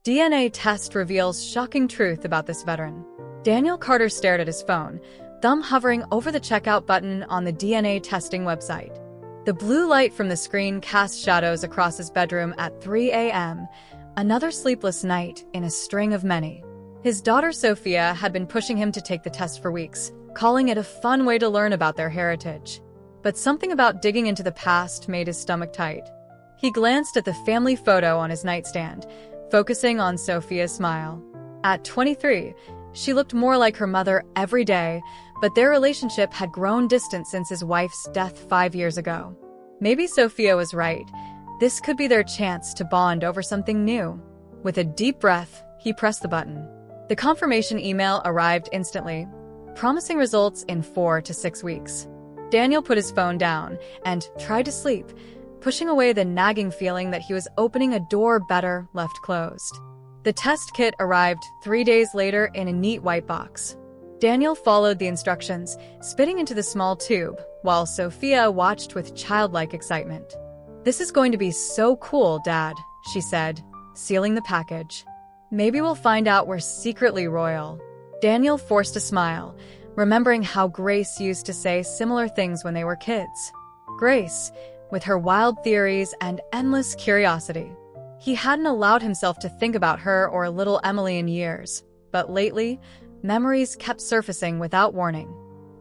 DNA test reveals shocking truth about this veteran. Daniel Carter stared at his phone, thumb hovering over the checkout button on the DNA testing website. The blue light from the screen cast shadows across his bedroom at 3 a.m., another sleepless night in a string of many. His daughter Sofia had been pushing him to take the test for weeks, calling it a fun way to learn about their heritage. But something about digging into the past made his stomach tight. He glanced at the family photo on his nightstand, focusing on Sofia's smile. At 23, she looked more like her mother every day, but their relationship had grown distant since his wife's death 5 years ago. Maybe Sofia was right. This could be their chance to bond over something new. With a deep breath, he pressed the button. The confirmation email arrived instantly, promising results in 4 to 6 weeks. Daniel put his phone down and tried to sleep, pushing away the nagging feeling that he was opening a door better left closed. The test kit arrived 3 days later in a neat white box. Daniel followed the instructions, spitting into the small tube, while Sofia watched with childlike excitement. "This is going to be so cool, Dad," she said, sealing the package. "Maybe we'll find out we're secretly royal." Daniel forced a smile, remembering how Grace used to say similar things when they were kids. Grace, with her wild theories and endless curiosity. He hadn't allowed himself to think about her or little Emilie in years, but lately, memories kept surfacing without warning.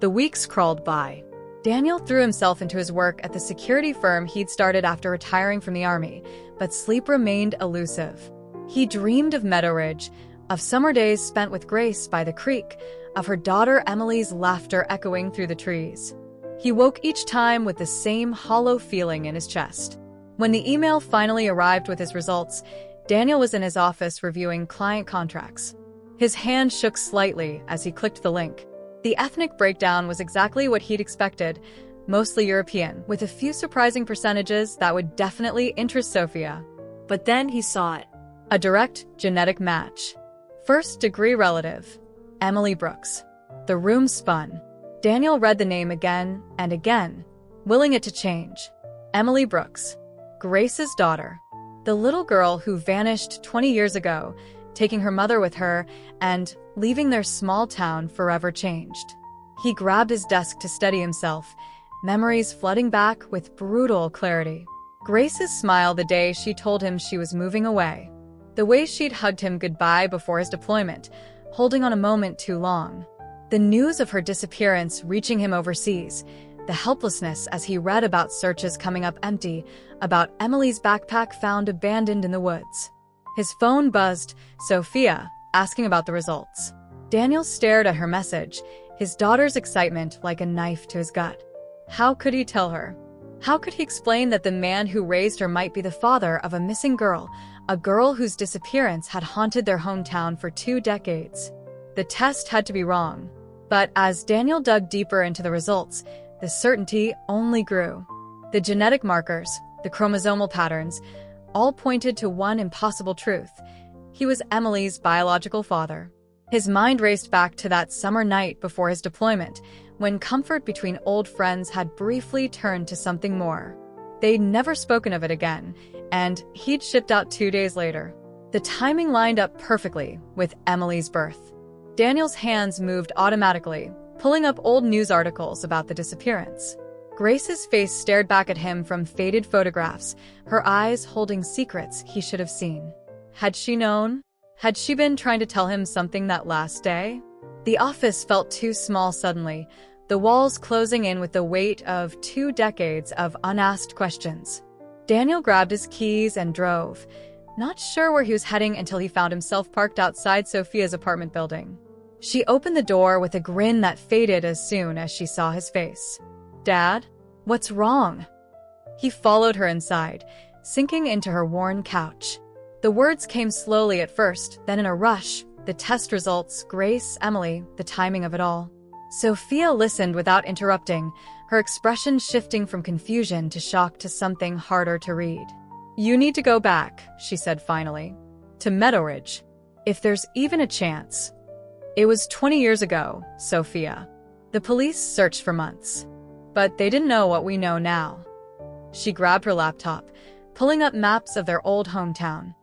The weeks crawled by. Daniel threw himself into his work at the security firm he'd started after retiring from the army, but sleep remained elusive. He dreamed of Meadow Ridge, of summer days spent with Grace by the creek, of her daughter Emilie's laughter echoing through the trees. He woke each time with the same hollow feeling in his chest. When the email finally arrived with his results, Daniel was in his office reviewing client contracts. His hand shook slightly as he clicked the link. The ethnic breakdown was exactly what he'd expected, mostly European, with a few surprising percentages that would definitely interest Sofia. But then he saw it. A direct genetic match. First-degree relative, Emilie Brooks. The room spun. Daniel read the name again and again, willing it to change. Emilie Brooks, Grace's daughter. The little girl who vanished 20 years ago, taking her mother with her and leaving their small town forever changed. He grabbed his desk to steady himself, memories flooding back with brutal clarity. Grace's smile the day she told him she was moving away. The way she'd hugged him goodbye before his deployment, holding on a moment too long. The news of her disappearance reaching him overseas, the helplessness as he read about searches coming up empty, about Emilie's backpack found abandoned in the woods. His phone buzzed, Sofia, asking about the results. Daniel stared at her message, his daughter's excitement like a knife to his gut. How could he tell her? How could he explain that the man who raised her might be the father of a missing girl, a girl whose disappearance had haunted their hometown for 2 decades? The test had to be wrong. But as Daniel dug deeper into the results, the certainty only grew. The genetic markers, the chromosomal patterns, all pointed to one impossible truth. He was Emilie's biological father. His mind raced back to that summer night before his deployment, when comfort between old friends had briefly turned to something more. They'd never spoken of it again, and he'd shipped out 2 days later. The timing lined up perfectly with Emilie's birth. Daniel's hands moved automatically, pulling up old news articles about the disappearance. Grace's face stared back at him from faded photographs, her eyes holding secrets he should have seen. Had she known? Had she been trying to tell him something that last day? The office felt too small suddenly, the walls closing in with the weight of 2 decades of unasked questions. Daniel grabbed his keys and drove, not sure where he was heading until he found himself parked outside Sofia's apartment building. She opened the door with a grin that faded as soon as she saw his face. "Dad? What's wrong?" He followed her inside, sinking into her worn couch. The words came slowly at first, then in a rush, the test results, Grace, Emilie, the timing of it all. Sofia listened without interrupting, her expression shifting from confusion to shock to something harder to read. "You need to go back," she said finally, "to Meadow Ridge. If there's even a chance." It was 20 years ago, Sofia. The police searched for months. But they didn't know what we know now. She grabbed her laptop, pulling up maps of their old hometown.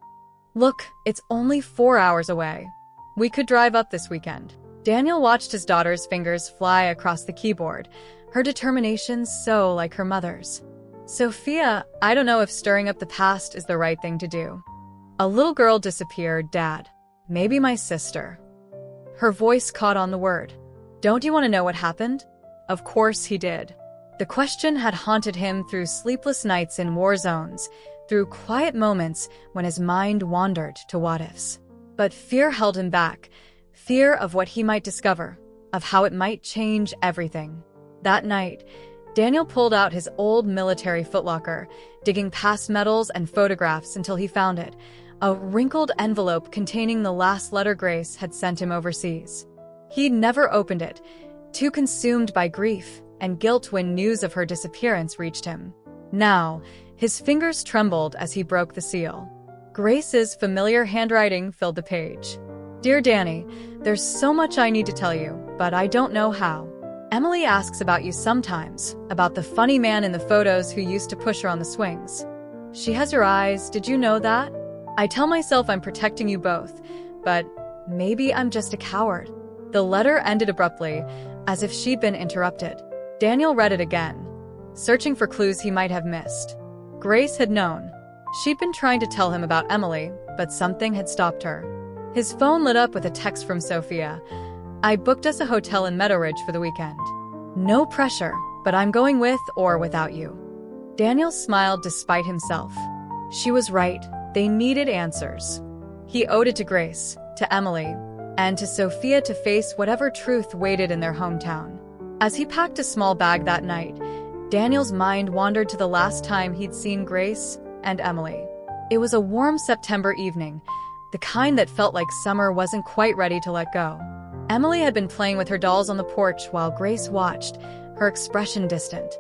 Look, it's only 4 hours away. We could drive up this weekend. Daniel watched his daughter's fingers fly across the keyboard, her determination so like her mother's. Sofia, I don't know if stirring up the past is the right thing to do. A little girl disappeared, Dad. Maybe my sister. Her voice caught on the word. Don't you want to know what happened? Of course he did. The question had haunted him through sleepless nights in war zones, through quiet moments when his mind wandered to what-ifs. But fear held him back, fear of what he might discover, of how it might change everything. That night, Daniel pulled out his old military footlocker, digging past medals and photographs until he found it, a wrinkled envelope containing the last letter Grace had sent him overseas. He'd never opened it, too consumed by grief and guilt when news of her disappearance reached him. Now, his fingers trembled as he broke the seal. Grace's familiar handwriting filled the page. Dear Danny, there's so much I need to tell you, but I don't know how. Emilie asks about you sometimes, about the funny man in the photos who used to push her on the swings. She has your eyes, did you know that? I tell myself I'm protecting you both, but maybe I'm just a coward. The letter ended abruptly, as if she'd been interrupted. Daniel read it again, searching for clues he might have missed. Grace had known. She'd been trying to tell him about Emilie, but something had stopped her. His phone lit up with a text from Sofia. I booked us a hotel in Meadow Ridge for the weekend. No pressure, but I'm going with or without you. Daniel smiled despite himself. She was right. They needed answers. He owed it to Grace, to Emilie, and to Sofia to face whatever truth waited in their hometown. As he packed a small bag that night, Daniel's mind wandered to the last time he'd seen Grace and Emilie. It was a warm September evening, the kind that felt like summer wasn't quite ready to let go. Emilie had been playing with her dolls on the porch while Grace watched, her expression distant.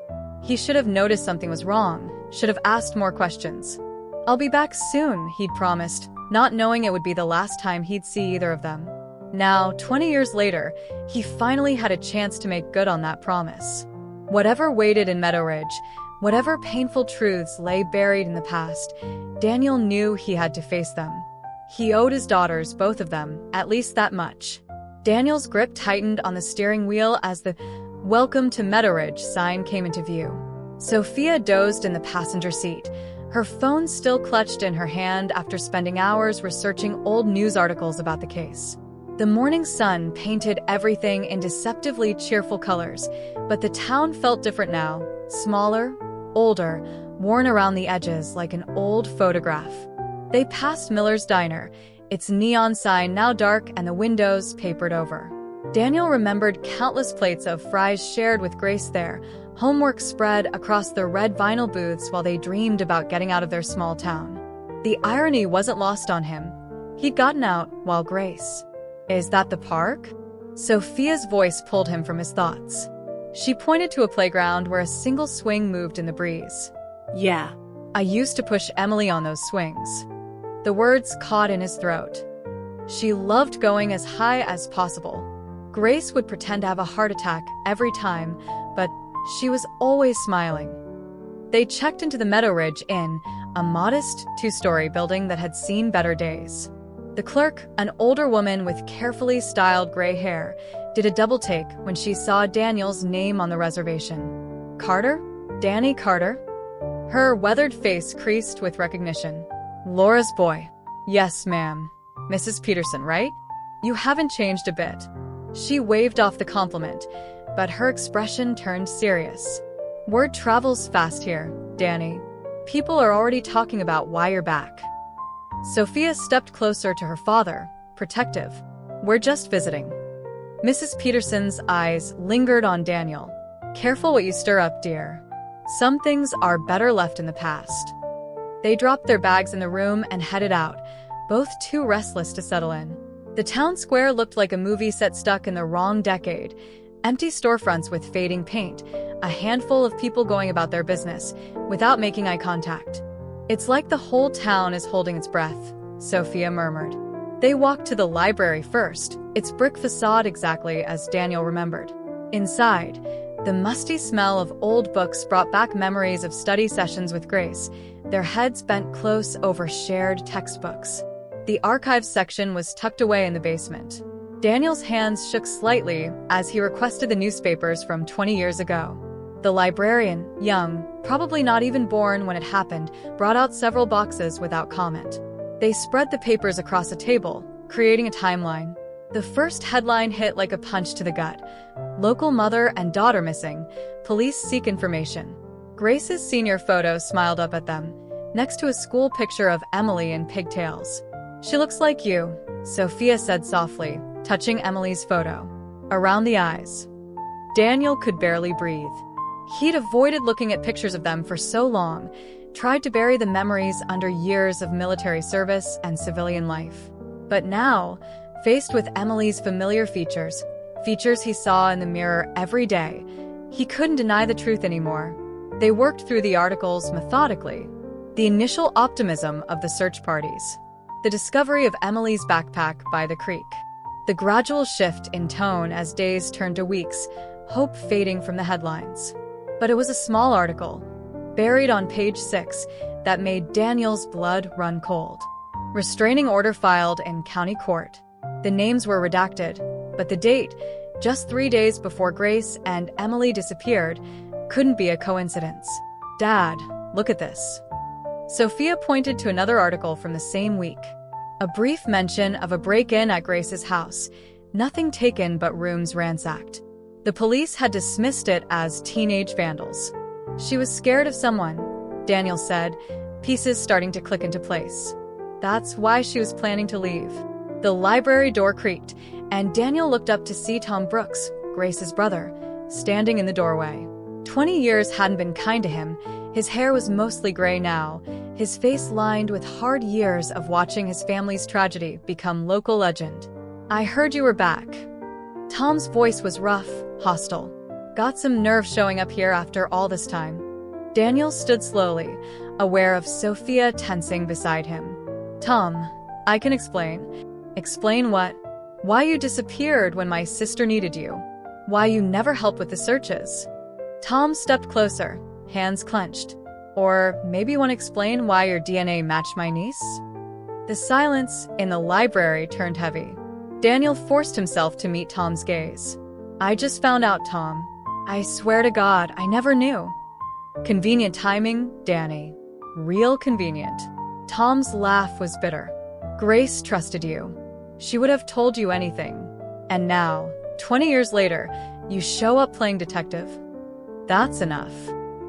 He should have noticed something was wrong, should have asked more questions. I'll be back soon, he'd promised, not knowing it would be the last time he'd see either of them. Now, 20 years later, he finally had a chance to make good on that promise. Whatever waited in Meadow Ridge, whatever painful truths lay buried in the past, Daniel knew he had to face them. He owed his daughters, both of them, at least that much. Daniel's grip tightened on the steering wheel as the "Welcome to Meadow Ridge" sign came into view. Sofia dozed in the passenger seat, her phone still clutched in her hand after spending hours researching old news articles about the case. The morning sun painted everything in deceptively cheerful colors, but the town felt different now, smaller, older, worn around the edges like an old photograph. They passed Miller's Diner, its neon sign now dark and the windows papered over. Daniel remembered countless plates of fries shared with Grace there, homework spread across the red vinyl booths while they dreamed about getting out of their small town. The irony wasn't lost on him. He'd gotten out while Grace. Is that the park? Sofia's voice pulled him from his thoughts. She pointed to a playground where a single swing moved in the breeze. Yeah, I used to push Emilie on those swings. The words caught in his throat. She loved going as high as possible. Grace would pretend to have a heart attack every time, but she was always smiling. They checked into the Meadow Ridge Inn, a modest two-story building that had seen better days. The clerk, an older woman with carefully styled gray hair, did a double-take when she saw Daniel's name on the reservation. Carter? Danny Carter? Her weathered face creased with recognition. Laura's boy. Yes, ma'am. Mrs. Peterson, right? You haven't changed a bit. She waved off the compliment, but her expression turned serious. Word travels fast here, Danny. People are already talking about why you're back. Sofia stepped closer to her father, protective. We're just visiting. Mrs. Peterson's eyes lingered on Daniel. Careful what you stir up, dear. Some things are better left in the past. They dropped their bags in the room and headed out, both too restless to settle in. The town square looked like a movie set stuck in the wrong decade. Empty storefronts with fading paint, a handful of people going about their business, without making eye contact. It's like the whole town is holding its breath, Sofia murmured. They walked to the library first, its brick facade exactly as Daniel remembered. Inside, the musty smell of old books brought back memories of study sessions with Grace, their heads bent close over shared textbooks. The archives section was tucked away in the basement. Daniel's hands shook slightly as he requested the newspapers from 20 years ago. The librarian, young, probably not even born when it happened, brought out several boxes without comment. They spread the papers across a table, creating a timeline. The first headline hit like a punch to the gut. Local mother and daughter missing. Police seek information. Grace's senior photo smiled up at them, next to a school picture of Emilie in pigtails. "She looks like you," Sofia said softly, touching Emilie's photo. Around the eyes. Daniel could barely breathe. He'd avoided looking at pictures of them for so long, tried to bury the memories under years of military service and civilian life. But now, faced with Emilie's familiar features he saw in the mirror every day, he couldn't deny the truth anymore. They worked through the articles methodically. The initial optimism of the search parties. The discovery of Emilie's backpack by the creek. The gradual shift in tone as days turned to weeks, hope fading from the headlines. But it was a small article, buried on page 6, that made Daniel's blood run cold. Restraining order filed in county court. The names were redacted, but the date, just 3 days before Grace and Emilie disappeared, couldn't be a coincidence. "Dad, look at this." Sofia pointed to another article from the same week. A brief mention of a break-in at Grace's house, nothing taken but rooms ransacked. The police had dismissed it as teenage vandals. "She was scared of someone," Daniel said, pieces starting to click into place. That's why she was planning to leave. The library door creaked, and Daniel looked up to see Tom Brooks, Grace's brother, standing in the doorway. 20 years hadn't been kind to him. His hair was mostly gray now, his face lined with hard years of watching his family's tragedy become local legend. "I heard you were back." Tom's voice was rough, hostile. "Got some nerve showing up here after all this time." Daniel stood slowly, aware of Sofia tensing beside him. "Tom, I can explain." "Explain what?" "Why you disappeared when my sister needed you. Why you never helped with the searches." Tom stepped closer, hands clenched. "Or maybe you want to explain why your DNA matched my niece?" The silence in the library turned heavy. Daniel forced himself to meet Tom's gaze. "I just found out, Tom. I swear to God, I never knew." "Convenient timing, Danny. Real convenient." Tom's laugh was bitter. "Grace trusted you. She would have told you anything. And now, 20 years later, you show up playing detective. That's enough."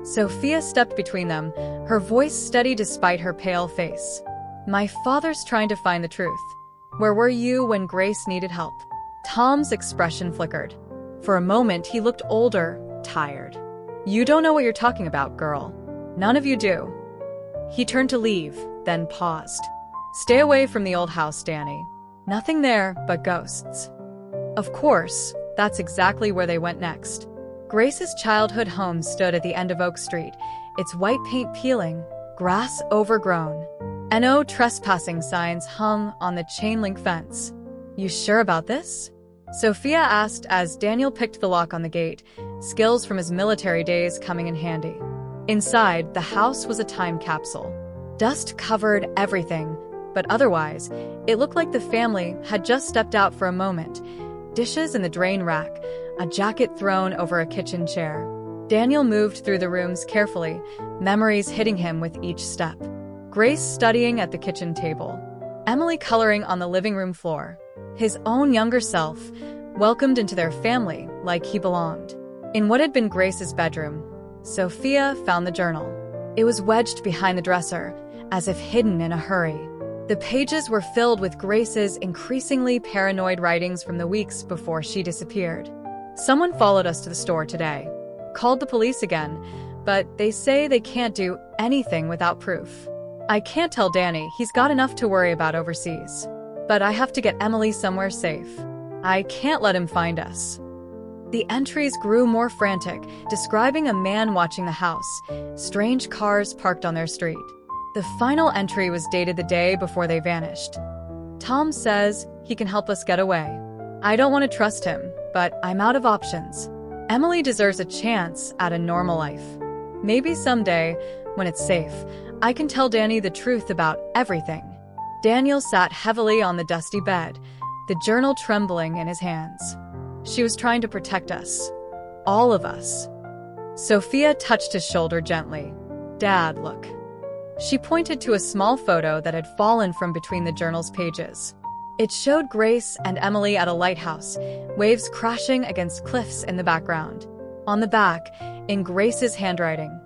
Sofia stepped between them, her voice steady despite her pale face. "My father's trying to find the truth. Where were you when Grace needed help?" Tom's expression flickered. For a moment, he looked older, tired. "You don't know what you're talking about, girl. None of you do." He turned to leave, then paused. "Stay away from the old house, Danny. Nothing there but ghosts." Of course, that's exactly where they went next. Grace's childhood home stood at the end of Oak Street, its white paint peeling, grass overgrown. "No trespassing" signs hung on the chain-link fence. "You sure about this?" Sofia asked as Daniel picked the lock on the gate, skills from his military days coming in handy. Inside, the house was a time capsule. Dust covered everything, but otherwise, it looked like the family had just stepped out for a moment. Dishes in the drain rack, a jacket thrown over a kitchen chair. Daniel moved through the rooms carefully, memories hitting him with each step. Grace studying at the kitchen table. Emilie coloring on the living room floor. His own younger self, welcomed into their family like he belonged. In what had been Grace's bedroom, Sofia found the journal. It was wedged behind the dresser, as if hidden in a hurry. The pages were filled with Grace's increasingly paranoid writings from the weeks before she disappeared. "Someone followed us to the store today. Called the police again, but they say they can't do anything without proof. I can't tell Danny, he's got enough to worry about overseas. But I have to get Emilie somewhere safe. I can't let him find us." The entries grew more frantic, describing a man watching the house, strange cars parked on their street. The final entry was dated the day before they vanished. "Tom says he can help us get away. I don't want to trust him, but I'm out of options. Emilie deserves a chance at a normal life. Maybe someday, when it's safe, I can tell Danny the truth about everything." Daniel sat heavily on the dusty bed, the journal trembling in his hands. She was trying to protect us. All of us. Sofia touched his shoulder gently. Dad, look. She pointed to a small photo that had fallen from between the journal's pages. It showed Grace and Emilie at a lighthouse, waves crashing against cliffs in the background. On the back, in Grace's handwriting,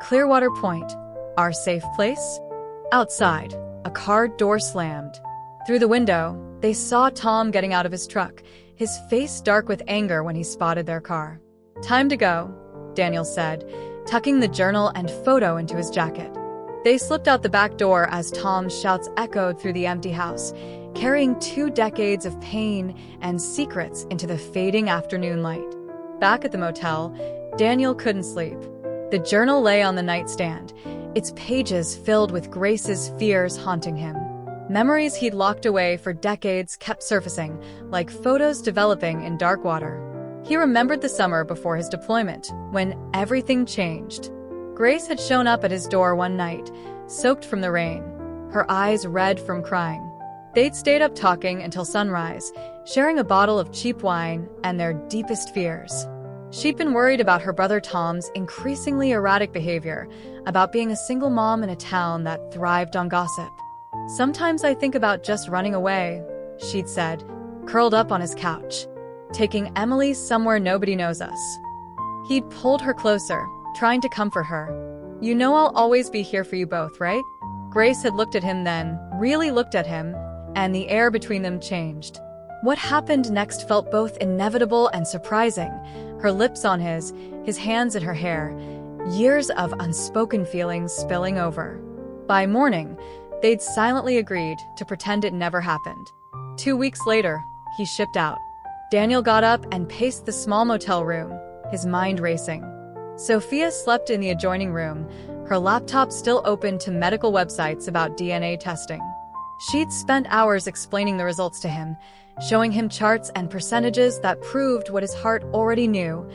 Clearwater Point, our safe place? Outside, a car door slammed. Through the window, they saw Tom getting out of his truck, his face dark with anger when he spotted their car. Time to go, Daniel said, tucking the journal and photo into his jacket. They slipped out the back door as Tom's shouts echoed through the empty house, carrying 2 decades of pain and secrets into the fading afternoon light. Back at the motel, Daniel couldn't sleep. The journal lay on the nightstand, its pages filled with Grace's fears haunting him. Memories he'd locked away for decades kept surfacing, like photos developing in dark water. He remembered the summer before his deployment, when everything changed. Grace had shown up at his door one night, soaked from the rain, her eyes red from crying. They'd stayed up talking until sunrise, sharing a bottle of cheap wine and their deepest fears. She'd been worried about her brother Tom's increasingly erratic behavior, about being a single mom in a town that thrived on gossip. Sometimes I think about just running away, she'd said, curled up on his couch. Taking Emilie somewhere nobody knows us. He'd pulled her closer, trying to comfort her. You know I'll always be here for you both, right? Grace had looked at him then, really looked at him, and the air between them changed. What happened next felt both inevitable and surprising, her lips on his hands at her hair, years of unspoken feelings spilling over. By morning, they'd silently agreed to pretend it never happened. 2 weeks later, he shipped out. Daniel got up and paced the small motel room, his mind racing. Sofia slept in the adjoining room, her laptop still open to medical websites about DNA testing. She'd spent hours explaining the results to him, showing him charts and percentages that proved what his heart already knew.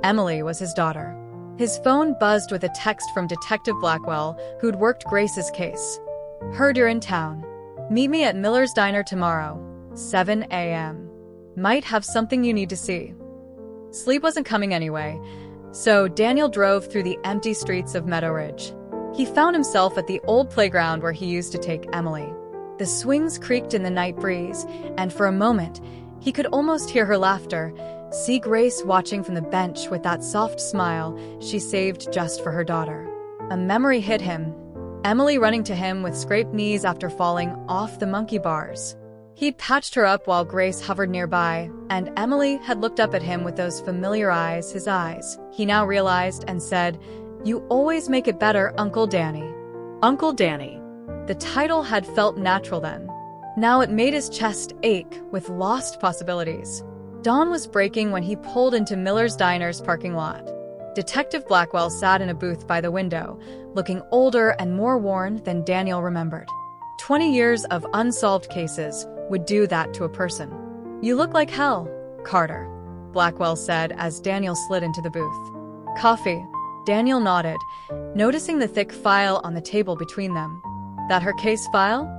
Emilie was his daughter. His phone buzzed with a text from Detective Blackwell, who'd worked Grace's case. Heard you're in town. Meet me at Miller's Diner tomorrow, 7 a.m. Might have something you need to see. Sleep wasn't coming anyway, so Daniel drove through the empty streets of Meadow Ridge. He found himself at the old playground where he used to take Emilie. The swings creaked in the night breeze, and for a moment, he could almost hear her laughter, see Grace watching from the bench with that soft smile she saved just for her daughter. A memory hit him, Emilie running to him with scraped knees after falling off the monkey bars. He'd patched her up while Grace hovered nearby, and Emilie had looked up at him with those familiar eyes, his eyes, he now realized, and said, "You always make it better, Uncle Danny." Uncle Danny. The title had felt natural then. Now it made his chest ache with lost possibilities. Dawn was breaking when he pulled into Miller's Diner's parking lot. Detective Blackwell sat in a booth by the window, looking older and more worn than Daniel remembered. 20 years of unsolved cases would do that to a person. "You look like hell, Carter," Blackwell said as Daniel slid into the booth. "Coffee." Daniel nodded, noticing the thick file on the table between them. "That her case file?"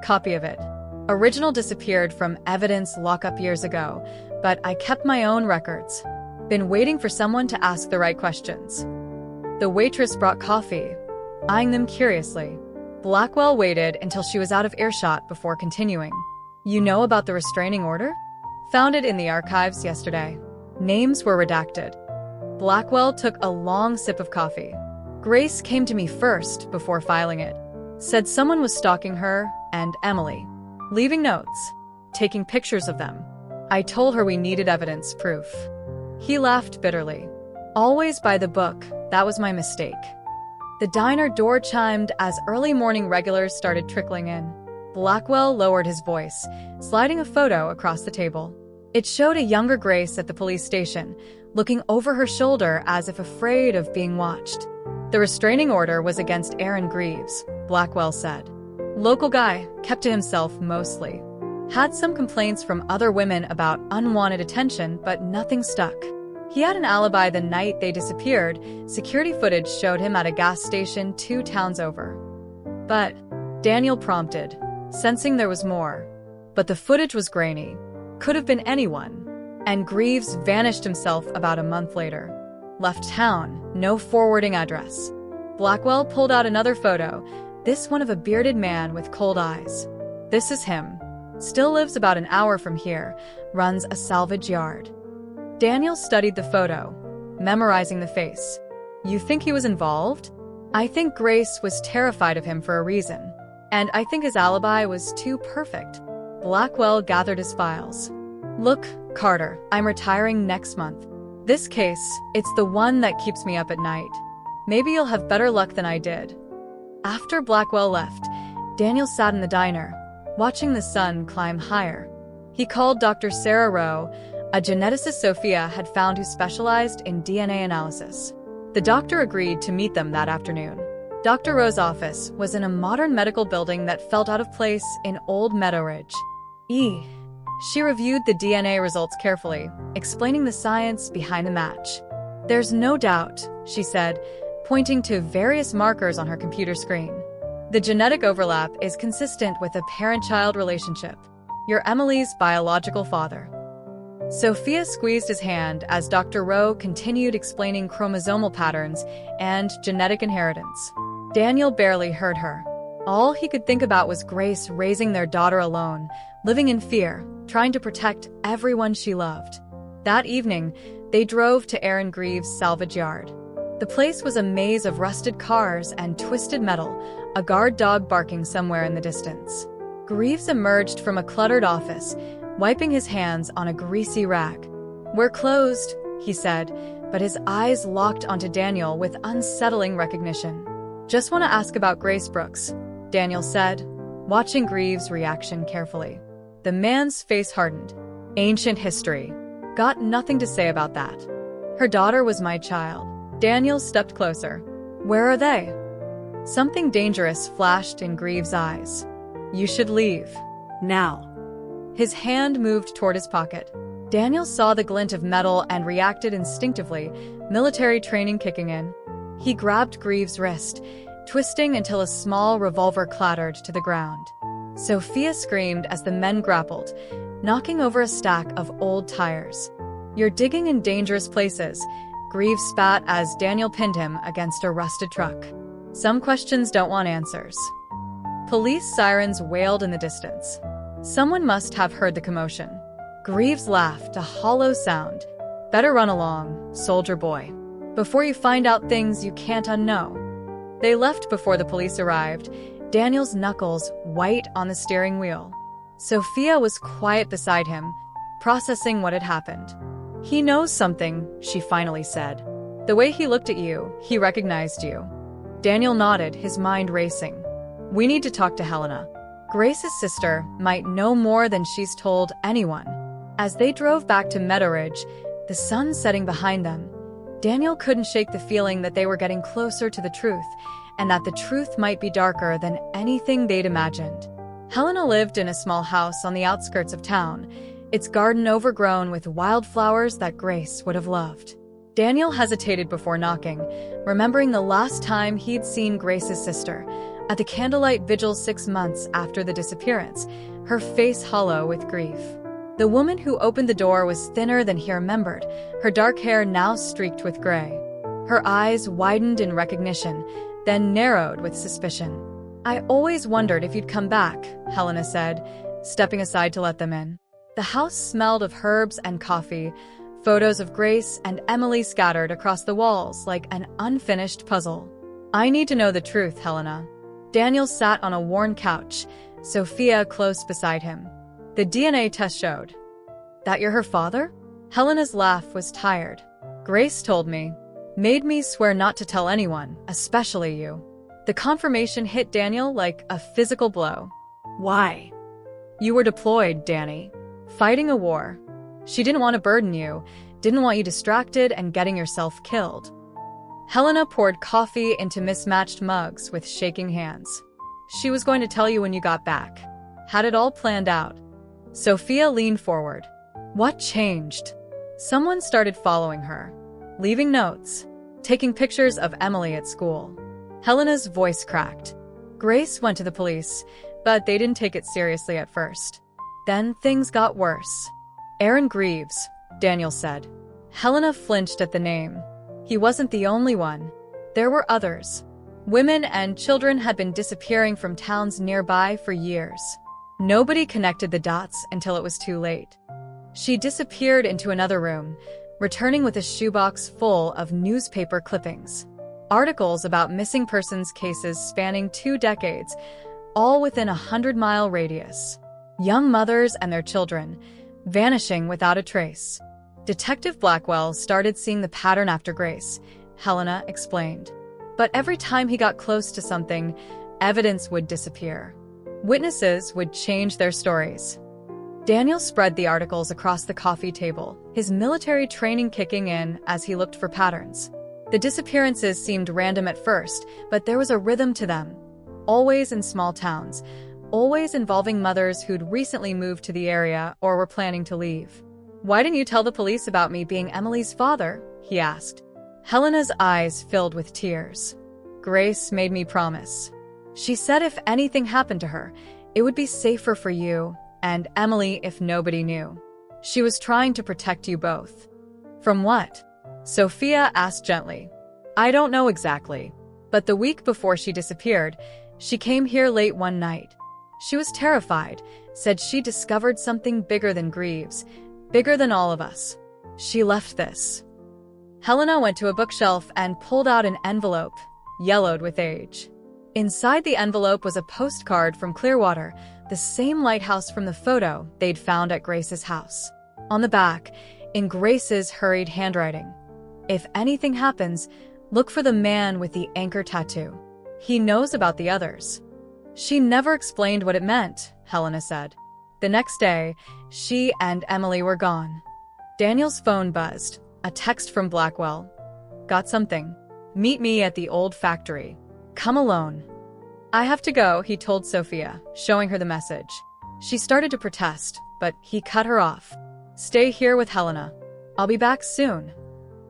"Copy of it. Original disappeared from evidence lockup years ago, but I kept my own records. Been waiting for someone to ask the right questions." The waitress brought coffee, eyeing them curiously. Blackwell waited until she was out of earshot before continuing. "You know about the restraining order? Found it in the archives yesterday. Names were redacted." Blackwell took a long sip of coffee. "Grace came to me first before filing it. Said someone was stalking her and Emilie. Leaving notes. Taking pictures of them. I told her we needed evidence, proof." He laughed bitterly. "Always by the book, that was my mistake." The diner door chimed as early morning regulars started trickling in. Blackwell lowered his voice, sliding a photo across the table. It showed a younger Grace at the police station, looking over her shoulder as if afraid of being watched. The restraining order was against Aaron Greaves, Blackwell said. Local guy, kept to himself mostly. Had some complaints from other women about unwanted attention, but nothing stuck. He had an alibi the night they disappeared. Security footage showed him at a gas station 2 towns over. But, Daniel prompted, sensing there was more. But the footage was grainy. Could have been anyone. And Greaves vanished himself about a month later. Left town, no forwarding address. Blackwell pulled out another photo, this one of a bearded man with cold eyes. This is him. Still lives about an hour from here, runs a salvage yard. Daniel studied the photo, memorizing the face. You think he was involved? I think Grace was terrified of him for a reason. And I think his alibi was too perfect. Blackwell gathered his files. Look, Carter, I'm retiring next month. This case, it's the one that keeps me up at night. Maybe you'll have better luck than I did. After Blackwell left, Daniel sat in the diner, watching the sun climb higher. He called Dr. Sarah Rowe, a geneticist Sofia had found who specialized in DNA analysis. The doctor agreed to meet them that afternoon. Dr. Rowe's office was in a modern medical building that felt out of place in Old Meadow Ridge. She reviewed the DNA results carefully, explaining the science behind the match. There's no doubt, she said, pointing to various markers on her computer screen. The genetic overlap is consistent with a parent-child relationship. You're Emilie's biological father. Sofia squeezed his hand as Dr. Rowe continued explaining chromosomal patterns and genetic inheritance. Daniel barely heard her. All he could think about was Grace raising their daughter alone, living in fear, trying to protect everyone she loved. That evening, they drove to Aaron Greaves' salvage yard. The place was a maze of rusted cars and twisted metal, a guard dog barking somewhere in the distance. Greaves emerged from a cluttered office, wiping his hands on a greasy rag. We're closed, he said, but his eyes locked onto Daniel with unsettling recognition. Just want to ask about Grace Brooks, Daniel said, watching Greaves' reaction carefully. The man's face hardened. Ancient history. Got nothing to say about that. Her daughter was my child. Daniel stepped closer. Where are they? Something dangerous flashed in Greaves' eyes. You should leave. Now. His hand moved toward his pocket. Daniel saw the glint of metal and reacted instinctively, military training kicking in. He grabbed Greaves' wrist, twisting until a small revolver clattered to the ground. Sofia screamed as the men grappled, knocking over a stack of old tires. You're digging in dangerous places, Greaves spat as Daniel pinned him against a rusted truck. Some questions don't want answers. Police sirens wailed in the distance. Someone must have heard the commotion. Greaves laughed, a hollow sound. Better run along, soldier boy, before you find out things you can't unknow. They left before the police arrived, Daniel's knuckles white on the steering wheel. Sofia was quiet beside him, processing what had happened. He knows something, she finally said. The way he looked at you, he recognized you. Daniel nodded, his mind racing. We need to talk to Helena. Grace's sister might know more than she's told anyone. As they drove back to Meadow Ridge, the sun setting behind them, Daniel couldn't shake the feeling that they were getting closer to the truth, and that the truth might be darker than anything they'd imagined. Helena lived in a small house on the outskirts of town, its garden overgrown with wildflowers that Grace would have loved. Daniel hesitated before knocking, remembering the last time he'd seen Grace's sister, at the candlelight vigil 6 months after the disappearance, her face hollow with grief. The woman who opened the door was thinner than he remembered, her dark hair now streaked with gray. Her eyes widened in recognition, then narrowed with suspicion. I always wondered if you'd come back, Helena said, stepping aside to let them in. The house smelled of herbs and coffee, photos of Grace and Emilie scattered across the walls like an unfinished puzzle. I need to know the truth, Helena. Daniel sat on a worn couch, Sofia close beside him. The DNA test showed. That you're her father? Helena's laugh was tired. Grace told me. Made me swear not to tell anyone, especially you. The confirmation hit Daniel like a physical blow. Why? You were deployed, Danny. Fighting a war. She didn't want to burden you, didn't want you distracted and getting yourself killed. Helena poured coffee into mismatched mugs with shaking hands. She was going to tell you when you got back. Had it all planned out. Sofia leaned forward. What changed? Someone started following her. Leaving notes. Taking pictures of Emilie at school. Helena's voice cracked. Grace went to the police, but they didn't take it seriously at first. Then things got worse. Aaron Greaves, Daniel said. Helena flinched at the name. He wasn't the only one. There were others. Women and children had been disappearing from towns nearby for years. Nobody connected the dots until it was too late. She disappeared into another room, returning with a shoebox full of newspaper clippings. Articles about missing persons cases spanning 2 decades, all within a 100-mile radius. Young mothers and their children, vanishing without a trace. Detective Blackwell started seeing the pattern after Grace, Helena explained. But every time he got close to something, evidence would disappear. Witnesses would change their stories. Daniel spread the articles across the coffee table, his military training kicking in as he looked for patterns. The disappearances seemed random at first, but there was a rhythm to them. Always in small towns, always involving mothers who'd recently moved to the area or were planning to leave. "Why didn't you tell the police about me being Emily's father?" he asked. Helena's eyes filled with tears. "Grace made me promise. She said if anything happened to her, it would be safer for you and Emilie if nobody knew. She was trying to protect you both." "From what?" Sofia asked gently. "I don't know exactly, but the week before she disappeared, she came here late one night. She was terrified, said she discovered something bigger than Greaves, bigger than all of us. She left this." Helena went to a bookshelf and pulled out an envelope, yellowed with age. Inside the envelope was a postcard from Clearwater, the same lighthouse from the photo they'd found at Grace's house. On the back, in Grace's hurried handwriting, "If anything happens, look for the man with the anchor tattoo. He knows about the others." She never explained what it meant, Helena said. The next day, she and Emilie were gone. Daniel's phone buzzed, a text from Blackwell. "Got something. Meet me at the old factory. Come alone." "I have to go," he told Sofia, showing her the message. She started to protest, but he cut her off. "Stay here with Helena. I'll be back soon."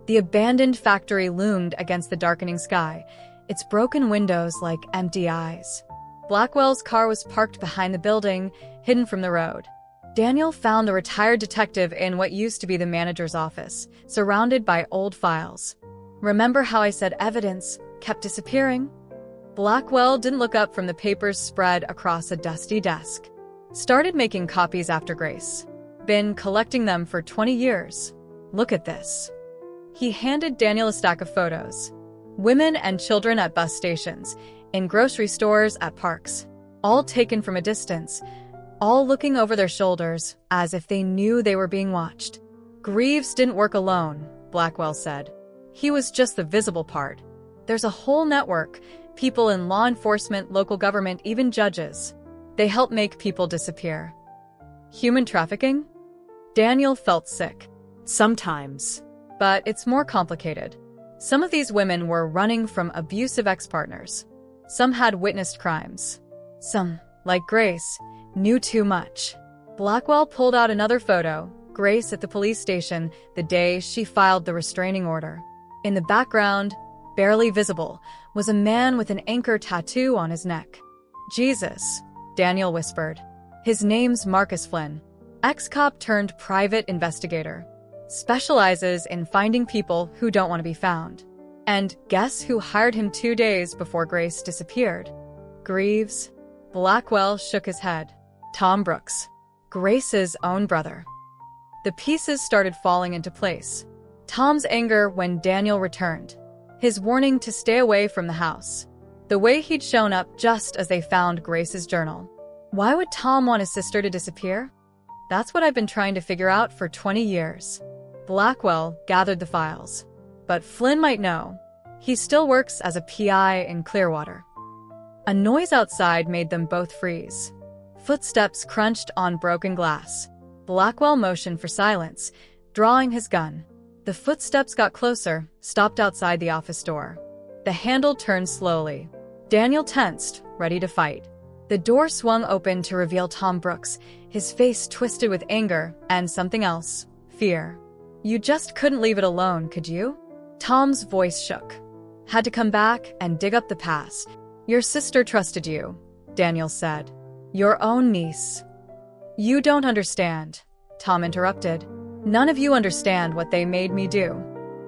The abandoned factory loomed against the darkening sky, its broken windows like empty eyes. Blackwell's car was parked behind the building, hidden from the road. Daniel found the retired detective in what used to be the manager's office, surrounded by old files. "Remember how I said evidence kept disappearing?" Blackwell didn't look up from the papers spread across a dusty desk. "Started making copies after Grace. Been collecting them for 20 years. Look at this." He handed Daniel a stack of photos. Women and children at bus stations, in grocery stores, at parks. All taken from a distance, all looking over their shoulders as if they knew they were being watched. "Greaves didn't work alone," Blackwell said. "He was just the visible part. There's a whole network, people in law enforcement, local government, even judges. They help make people disappear." "Human trafficking?" Daniel felt sick. "Sometimes. But it's more complicated. Some of these women were running from abusive ex-partners. Some had witnessed crimes. Some, like Grace, knew too much." Blackwell pulled out another photo, Grace at the police station, the day she filed the restraining order. In the background, barely visible, was a man with an anchor tattoo on his neck. "Jesus," Daniel whispered. "His name's Marcus Flynn. Ex-cop turned private investigator. Specializes in finding people who don't want to be found. And guess who hired him 2 days before Grace disappeared?" "Greaves?" Blackwell shook his head. "Tom Brooks. Grace's own brother." The pieces started falling into place. Tom's anger when Daniel returned. His warning to stay away from the house. The way he'd shown up just as they found Grace's journal. Why would Tom want his sister to disappear? That's what I've been trying to figure out for 20 years. Blackwell gathered the files. But Flynn might know. He still works as a PI in Clearwater. A noise outside made them both freeze. Footsteps crunched on broken glass. Blackwell motioned for silence, drawing his gun. The footsteps got closer, stopped outside the office door. The handle turned slowly. Daniel tensed, ready to fight. The door swung open to reveal Tom Brooks, his face twisted with anger and something else, fear. "You just couldn't leave it alone, could you?" Tom's voice shook. "Had to come back and dig up the past. Your sister trusted you," Daniel said. Your own niece. You don't understand, Tom interrupted. None of you understand what they made me do.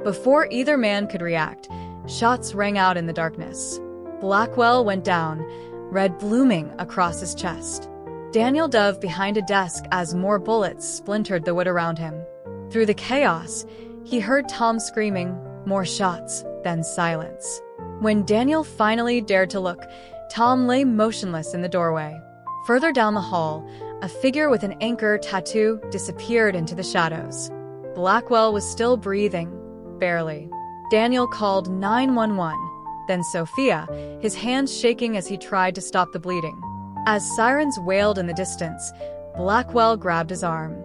Before either man could react, shots rang out in the darkness. Blackwell went down, red blooming across his chest. Daniel dove behind a desk as more bullets splintered the wood around him. Through the chaos, he heard Tom screaming, more shots, then silence. When Daniel finally dared to look, Tom lay motionless in the doorway. Further down the hall, a figure with an anchor tattoo disappeared into the shadows. Blackwell was still breathing, barely. Daniel called 911, then Sofia, his hands shaking as he tried to stop the bleeding. As sirens wailed in the distance, Blackwell grabbed his arm.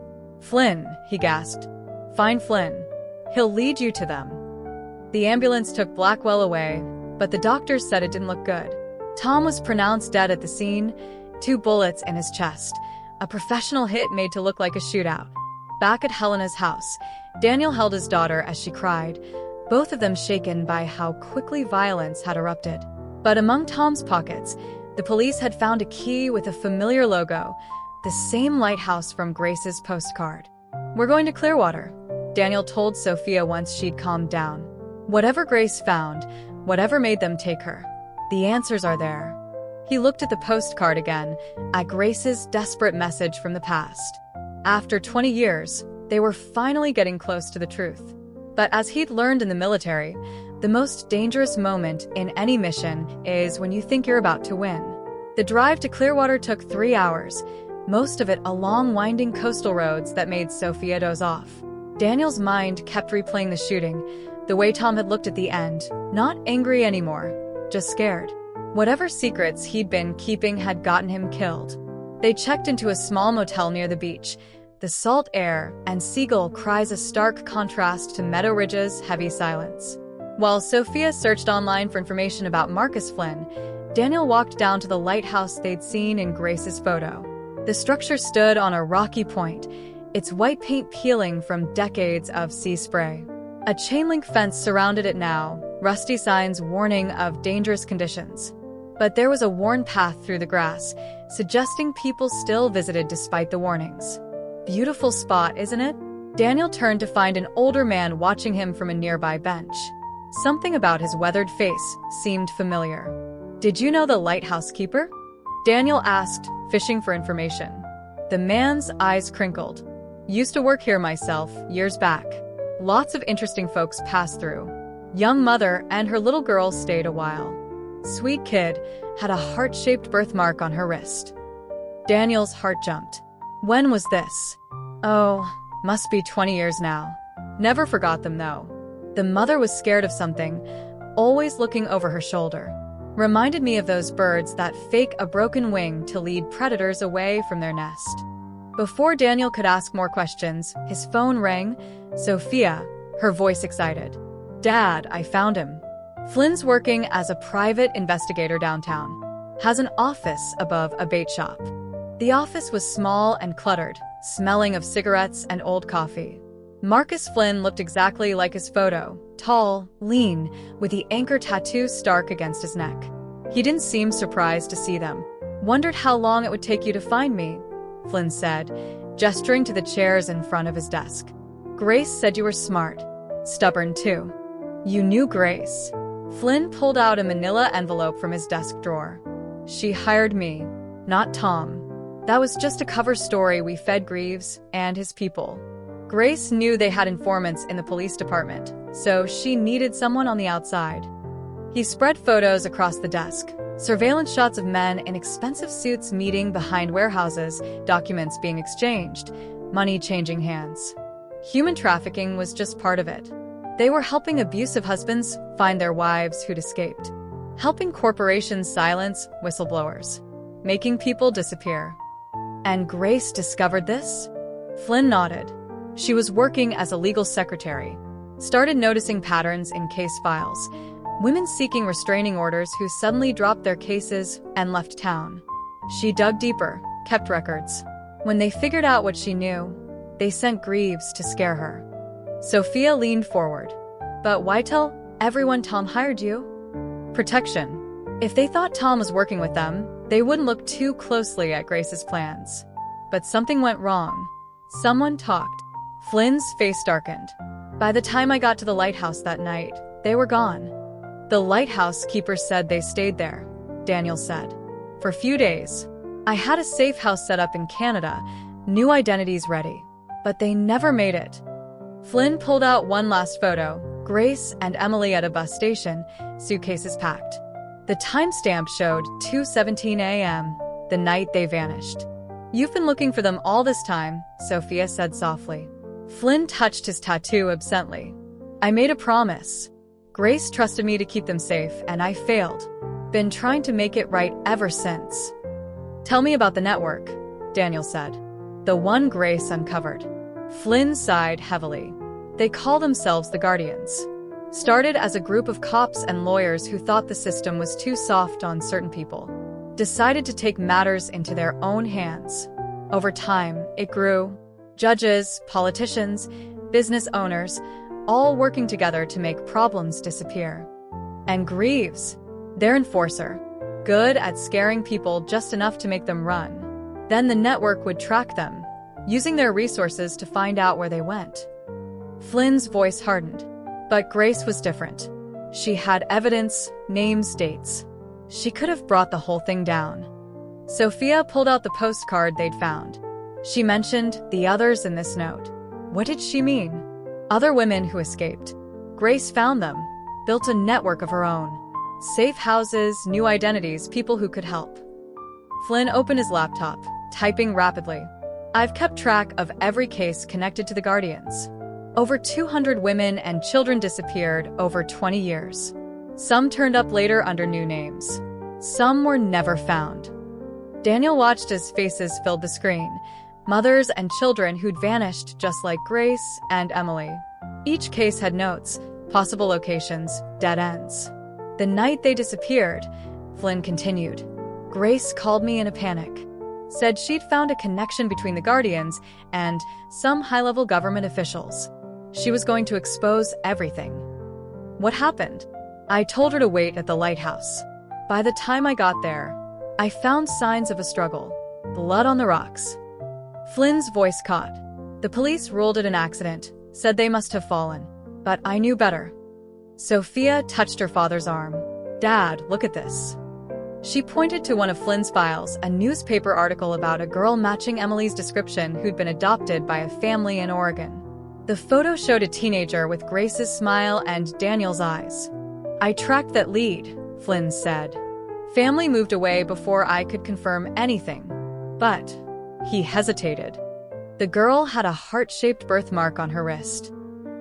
Flynn, he gasped. Find Flynn. He'll lead you to them. The ambulance took Blackwell away, but the doctors said it didn't look good. Tom was pronounced dead at the scene, 2 bullets in his chest, a professional hit made to look like a shootout. Back at Helena's house, Daniel held his daughter as she cried, both of them shaken by how quickly violence had erupted. But among Tom's pockets, the police had found a key with a familiar logo, the same lighthouse from Grace's postcard. We're going to Clearwater, Daniel told Sofia once she'd calmed down. Whatever Grace found, whatever made them take her, the answers are there. He looked at the postcard again, at Grace's desperate message from the past. After 20 years, they were finally getting close to the truth. But as he'd learned in the military, the most dangerous moment in any mission is when you think you're about to win. The drive to Clearwater took 3 hours, most of it along winding coastal roads that made Sofia doze off. Daniel's mind kept replaying the shooting, the way Tom had looked at the end, not angry anymore, just scared. Whatever secrets he'd been keeping had gotten him killed. They checked into a small motel near the beach, the salt air and seagull cries a stark contrast to Meadow Ridge's heavy silence. While Sofia searched online for information about Marcus Flynn, Daniel walked down to the lighthouse they'd seen in Grace's photo. The structure stood on a rocky point, its white paint peeling from decades of sea spray. A chain-link fence surrounded it now, rusty signs warning of dangerous conditions. But there was a worn path through the grass, suggesting people still visited despite the warnings. Beautiful spot, isn't it? Daniel turned to find an older man watching him from a nearby bench. Something about his weathered face seemed familiar. Did you know the lighthouse keeper? Daniel asked, fishing for information. The man's eyes crinkled. Used to work here myself, years back. Lots of interesting folks passed through. Young mother and her little girl stayed a while. Sweet kid, had a heart-shaped birthmark on her wrist. Daniel's heart jumped. When was this? Oh, must be 20 years now. Never forgot them though. The mother was scared of something, always looking over her shoulder. Reminded me of those birds that fake a broken wing to lead predators away from their nest. Before Daniel could ask more questions, his phone rang. Sofia, her voice excited. Dad, I found him. Flynn's working as a private investigator downtown. Has an office above a bait shop. The office was small and cluttered, smelling of cigarettes and old coffee. Marcus Flynn looked exactly like his photo, tall, lean, with the anchor tattoo stark against his neck. He didn't seem surprised to see them. Wondered how long it would take you to find me, Flynn said, gesturing to the chairs in front of his desk. Grace said you were smart. Stubborn too. You knew Grace. Flynn pulled out a manila envelope from his desk drawer. She hired me, not Tom. That was just a cover story we fed Greaves and his people. Grace knew they had informants in the police department, so she needed someone on the outside. He spread photos across the desk, surveillance shots of men in expensive suits meeting behind warehouses, documents being exchanged, money changing hands. Human trafficking was just part of it. They were helping abusive husbands find their wives who'd escaped, helping corporations silence whistleblowers, making people disappear. And Grace discovered this? Flynn nodded. She was working as a legal secretary. Started noticing patterns in case files. Women seeking restraining orders who suddenly dropped their cases and left town. She dug deeper, kept records. When they figured out what she knew, they sent Greaves to scare her. Sofia leaned forward. But why tell everyone Tom hired you? Protection. If they thought Tom was working with them, They wouldn't look too closely at Grace's plans. But something went wrong. Someone talked. Flynn's face darkened. By the time I got to the lighthouse that night, they were gone. The lighthouse keeper said they stayed there, Daniel said. For a few days. I had a safe house set up in Canada, new identities ready. But they never made it. Flynn pulled out one last photo, Grace and Emilie at a bus station, suitcases packed. The timestamp showed 2:17 a.m., the night they vanished. You've been looking for them all this time, Sofia said softly. Flynn touched his tattoo absently. I made a promise. Grace trusted me to keep them safe, and I failed. Been trying to make it right ever since. Tell me about the network, Daniel said. The one Grace uncovered. Flynn sighed heavily. They call themselves the Guardians. Started as a group of cops and lawyers who thought the system was too soft on certain people. Decided to take matters into their own hands. Over time, it grew. Judges, politicians, business owners, all working together to make problems disappear. And Greaves, their enforcer, good at scaring people just enough to make them run. Then the network would track them, using their resources to find out where they went. Flynn's voice hardened. But Grace was different. She had evidence, names, dates. She could have brought the whole thing down. Sofia pulled out the postcard they'd found. She mentioned the others in this note. What did she mean? Other women who escaped. Grace found them, built a network of her own. Safe houses, new identities, people who could help. Flynn opened his laptop, typing rapidly. I've kept track of every case connected to the Guardians. Over 200 women and children disappeared over 20 years. Some turned up later under new names. Some were never found. Daniel watched as faces filled the screen. Mothers and children who'd vanished just like Grace and Emilie. Each case had notes, possible locations, dead ends. The night they disappeared, Flynn continued, Grace called me in a panic. Said she'd found a connection between the Guardians and some high-level government officials. She was going to expose everything. What happened? I told her to wait at the lighthouse. By the time I got there, I found signs of a struggle. Blood on the rocks. Flynn's voice caught. The police ruled it an accident, said they must have fallen. But I knew better. Sofia touched her father's arm. Dad, look at this. She pointed to one of Flynn's files, a newspaper article about a girl matching Emilie's description who'd been adopted by a family in Oregon. The photo showed a teenager with Grace's smile and Daniel's eyes. I tracked that lead, Flynn said. Family moved away before I could confirm anything. But he hesitated. The girl had a heart-shaped birthmark on her wrist.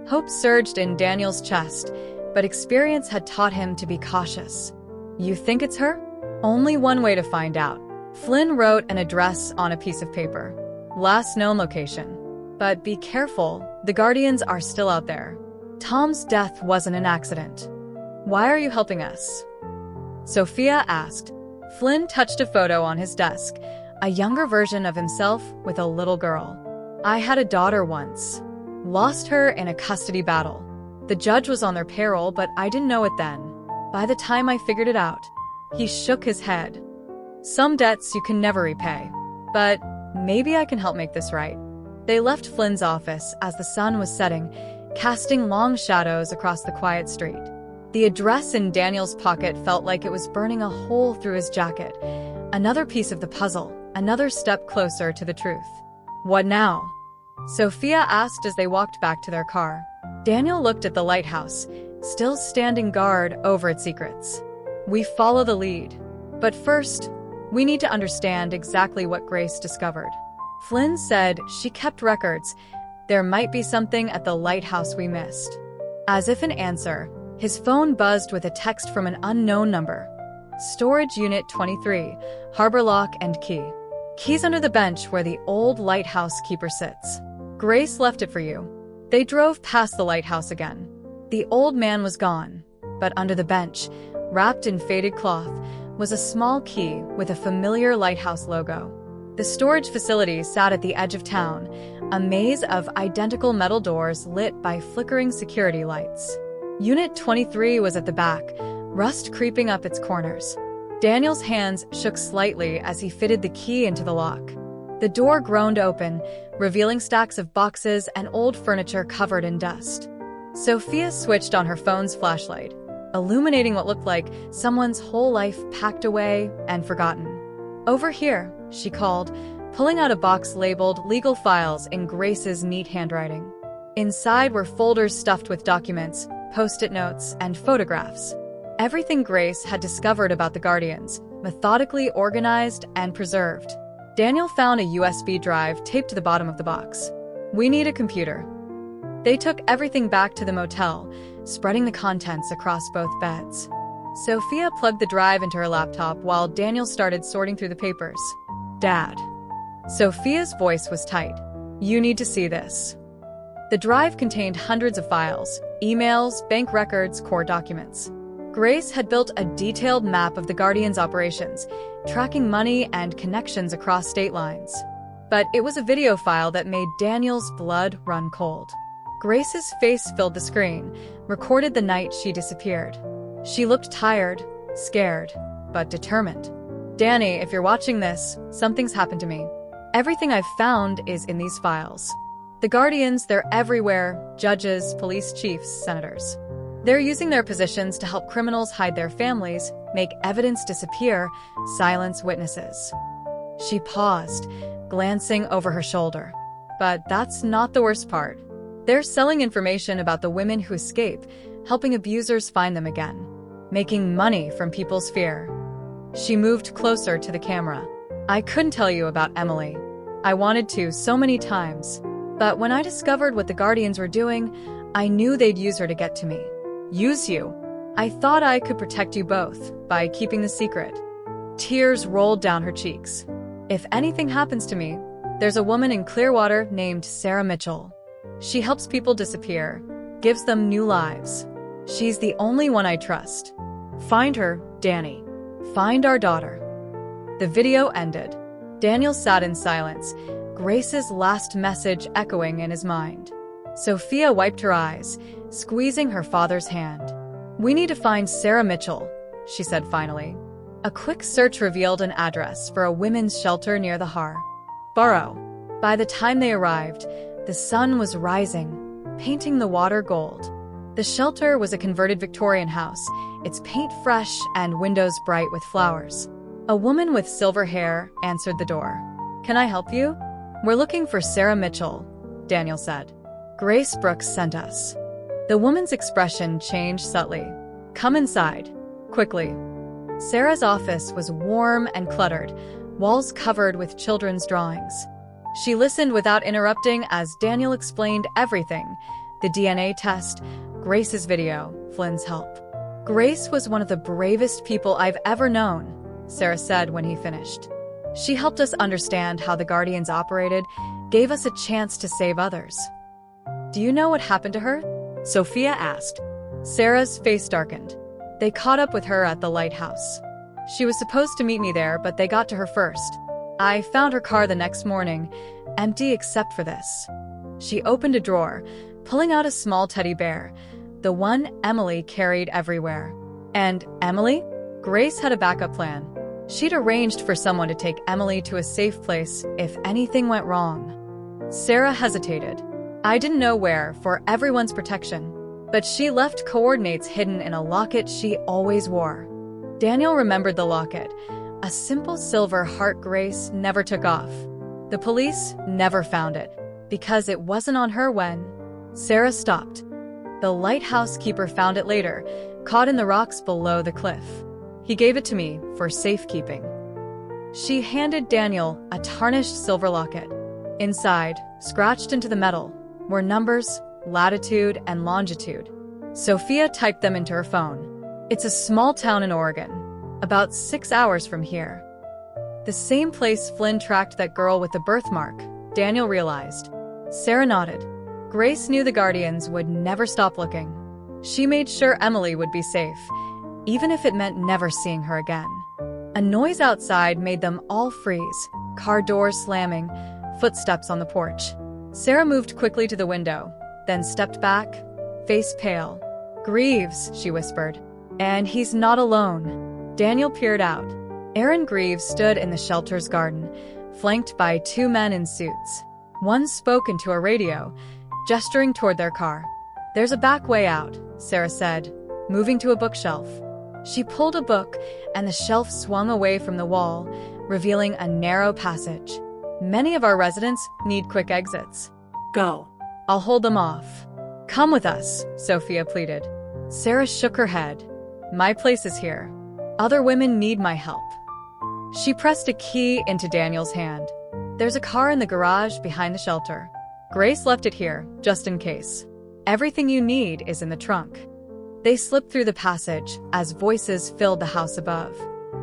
Hope surged in Daniel's chest, but experience had taught him to be cautious. You think it's her? Only one way to find out. Flynn wrote an address on a piece of paper. Last known location. But be careful, the Guardians are still out there. Tom's death wasn't an accident. Why are you helping us? Sofia asked. Flynn touched a photo on his desk, a younger version of himself with a little girl. I had a daughter once. Lost her in a custody battle. The judge was on their payroll, but I didn't know it then. By the time I figured it out, he shook his head. Some debts you can never repay. But maybe I can help make this right. They left Flynn's office as the sun was setting, casting long shadows across the quiet street. The address in Daniel's pocket felt like it was burning a hole through his jacket. Another piece of the puzzle, another step closer to the truth. What now? Sofia asked as they walked back to their car. Daniel looked at the lighthouse, still standing guard over its secrets. We follow the lead. But first, we need to understand exactly what Grace discovered. Flynn said she kept records. There might be something at the lighthouse we missed. As if in answer, his phone buzzed with a text from an unknown number. Storage Unit 23, Harbor Lock and Key. Keys under the bench where the old lighthouse keeper sits. Grace left it for you. They drove past the lighthouse again. The old man was gone, but under the bench, wrapped in faded cloth, was a small key with a familiar lighthouse logo. The storage facility sat at the edge of town, a maze of identical metal doors lit by flickering security lights. Unit 23 was at the back, rust creeping up its corners. Daniel's hands shook slightly as he fitted the key into the lock. The door groaned open, revealing stacks of boxes and old furniture covered in dust. Sofia switched on her phone's flashlight, illuminating what looked like someone's whole life packed away and forgotten. "Over here," she called, pulling out a box labeled Legal Files in Grace's neat handwriting. Inside were folders stuffed with documents, post-it notes, and photographs. Everything Grace had discovered about the Guardians, methodically organized and preserved. Daniel found a USB drive taped to the bottom of the box. "We need a computer." They took everything back to the motel, spreading the contents across both beds. Sofia plugged the drive into her laptop while Daniel started sorting through the papers. "Dad." Sofia's voice was tight. "You need to see this." The drive contained hundreds of files, emails, bank records, court documents. Grace had built a detailed map of the Guardians' operations, tracking money and connections across state lines. But it was a video file that made Daniel's blood run cold. Grace's face filled the screen, recorded the night she disappeared. She looked tired, scared, but determined. "Danny, if you're watching this, something's happened to me. Everything I've found is in these files. The Guardians, they're everywhere, judges, police chiefs, senators. They're using their positions to help criminals hide their families, make evidence disappear, silence witnesses." She paused, glancing over her shoulder. But that's not the worst part. They're selling information about the women who escape, helping abusers find them again, making money from people's fear. She moved closer to the camera. "I couldn't tell you about Emilie. I wanted to so many times. But when I discovered what the Guardians were doing, I knew they'd use her to get to me. Use you. I thought I could protect you both by keeping the secret." Tears rolled down her cheeks. "If anything happens to me, there's a woman in Clearwater named Sarah Mitchell. She helps people disappear, gives them new lives. She's the only one I trust. Find her, Danny. Find our daughter." The video ended. Daniel sat in silence, Grace's last message echoing in his mind. Sofia wiped her eyes, squeezing her father's hand. "We need to find Sarah Mitchell," she said finally. A quick search revealed an address for a women's shelter near the Borough. By the time they arrived, the sun was rising, painting the water gold. The shelter was a converted Victorian house, its paint fresh and windows bright with flowers. A woman with silver hair answered the door. "Can I help you?" "We're looking for Sarah Mitchell," Daniel said. "Grace Brooks sent us." The woman's expression changed subtly. "Come inside, quickly." Sarah's office was warm and cluttered, walls covered with children's drawings. She listened without interrupting as Daniel explained everything: the DNA test, Grace's video, Flynn's help. "Grace was one of the bravest people I've ever known," Sarah said when he finished. "She helped us understand how the Guardians operated, gave us a chance to save others." "Do you know what happened to her?" Sofia asked. Sarah's face darkened. "They caught up with her at the lighthouse. She was supposed to meet me there, but they got to her first. I found her car the next morning, empty except for this." She opened a drawer, pulling out a small teddy bear, the one Emilie carried everywhere. And Emilie? Grace had a backup plan. She'd arranged for someone to take Emilie to a safe place if anything went wrong. Sarah hesitated. "I didn't know where, for everyone's protection. But she left coordinates hidden in a locket she always wore." Daniel remembered the locket, a simple silver heart Grace never took off. The police never found it, because it wasn't on her when... Sarah stopped. "The lighthouse keeper found it later, caught in the rocks below the cliff. He gave it to me for safekeeping." She handed Daniel a tarnished silver locket. Inside, scratched into the metal, were numbers, latitude, and longitude. Sofia typed them into her phone. "It's a small town in Oregon, about 6 hours from here." The same place Flynn tracked that girl with the birthmark, Daniel realized. Sarah nodded. Grace knew the Guardians would never stop looking. She made sure Emilie would be safe, even if it meant never seeing her again. A noise outside made them all freeze, car doors slamming, footsteps on the porch. Sarah moved quickly to the window, then stepped back, face pale. "Greaves," she whispered. "And he's not alone." Daniel peered out. Aaron Greaves stood in the shelter's garden, flanked by two men in suits. One spoke into a radio, gesturing toward their car. "There's a back way out," Sarah said, moving to a bookshelf. She pulled a book, and the shelf swung away from the wall, revealing a narrow passage. "Many of our residents need quick exits." Go. "I'll hold them off." "Come with us," Sofia pleaded. Sarah shook her head. "My place is here. Other women need my help." She pressed a key into Daniel's hand. "There's a car in the garage behind the shelter. Grace left it here, just in case. Everything you need is in the trunk." They slipped through the passage as voices filled the house above.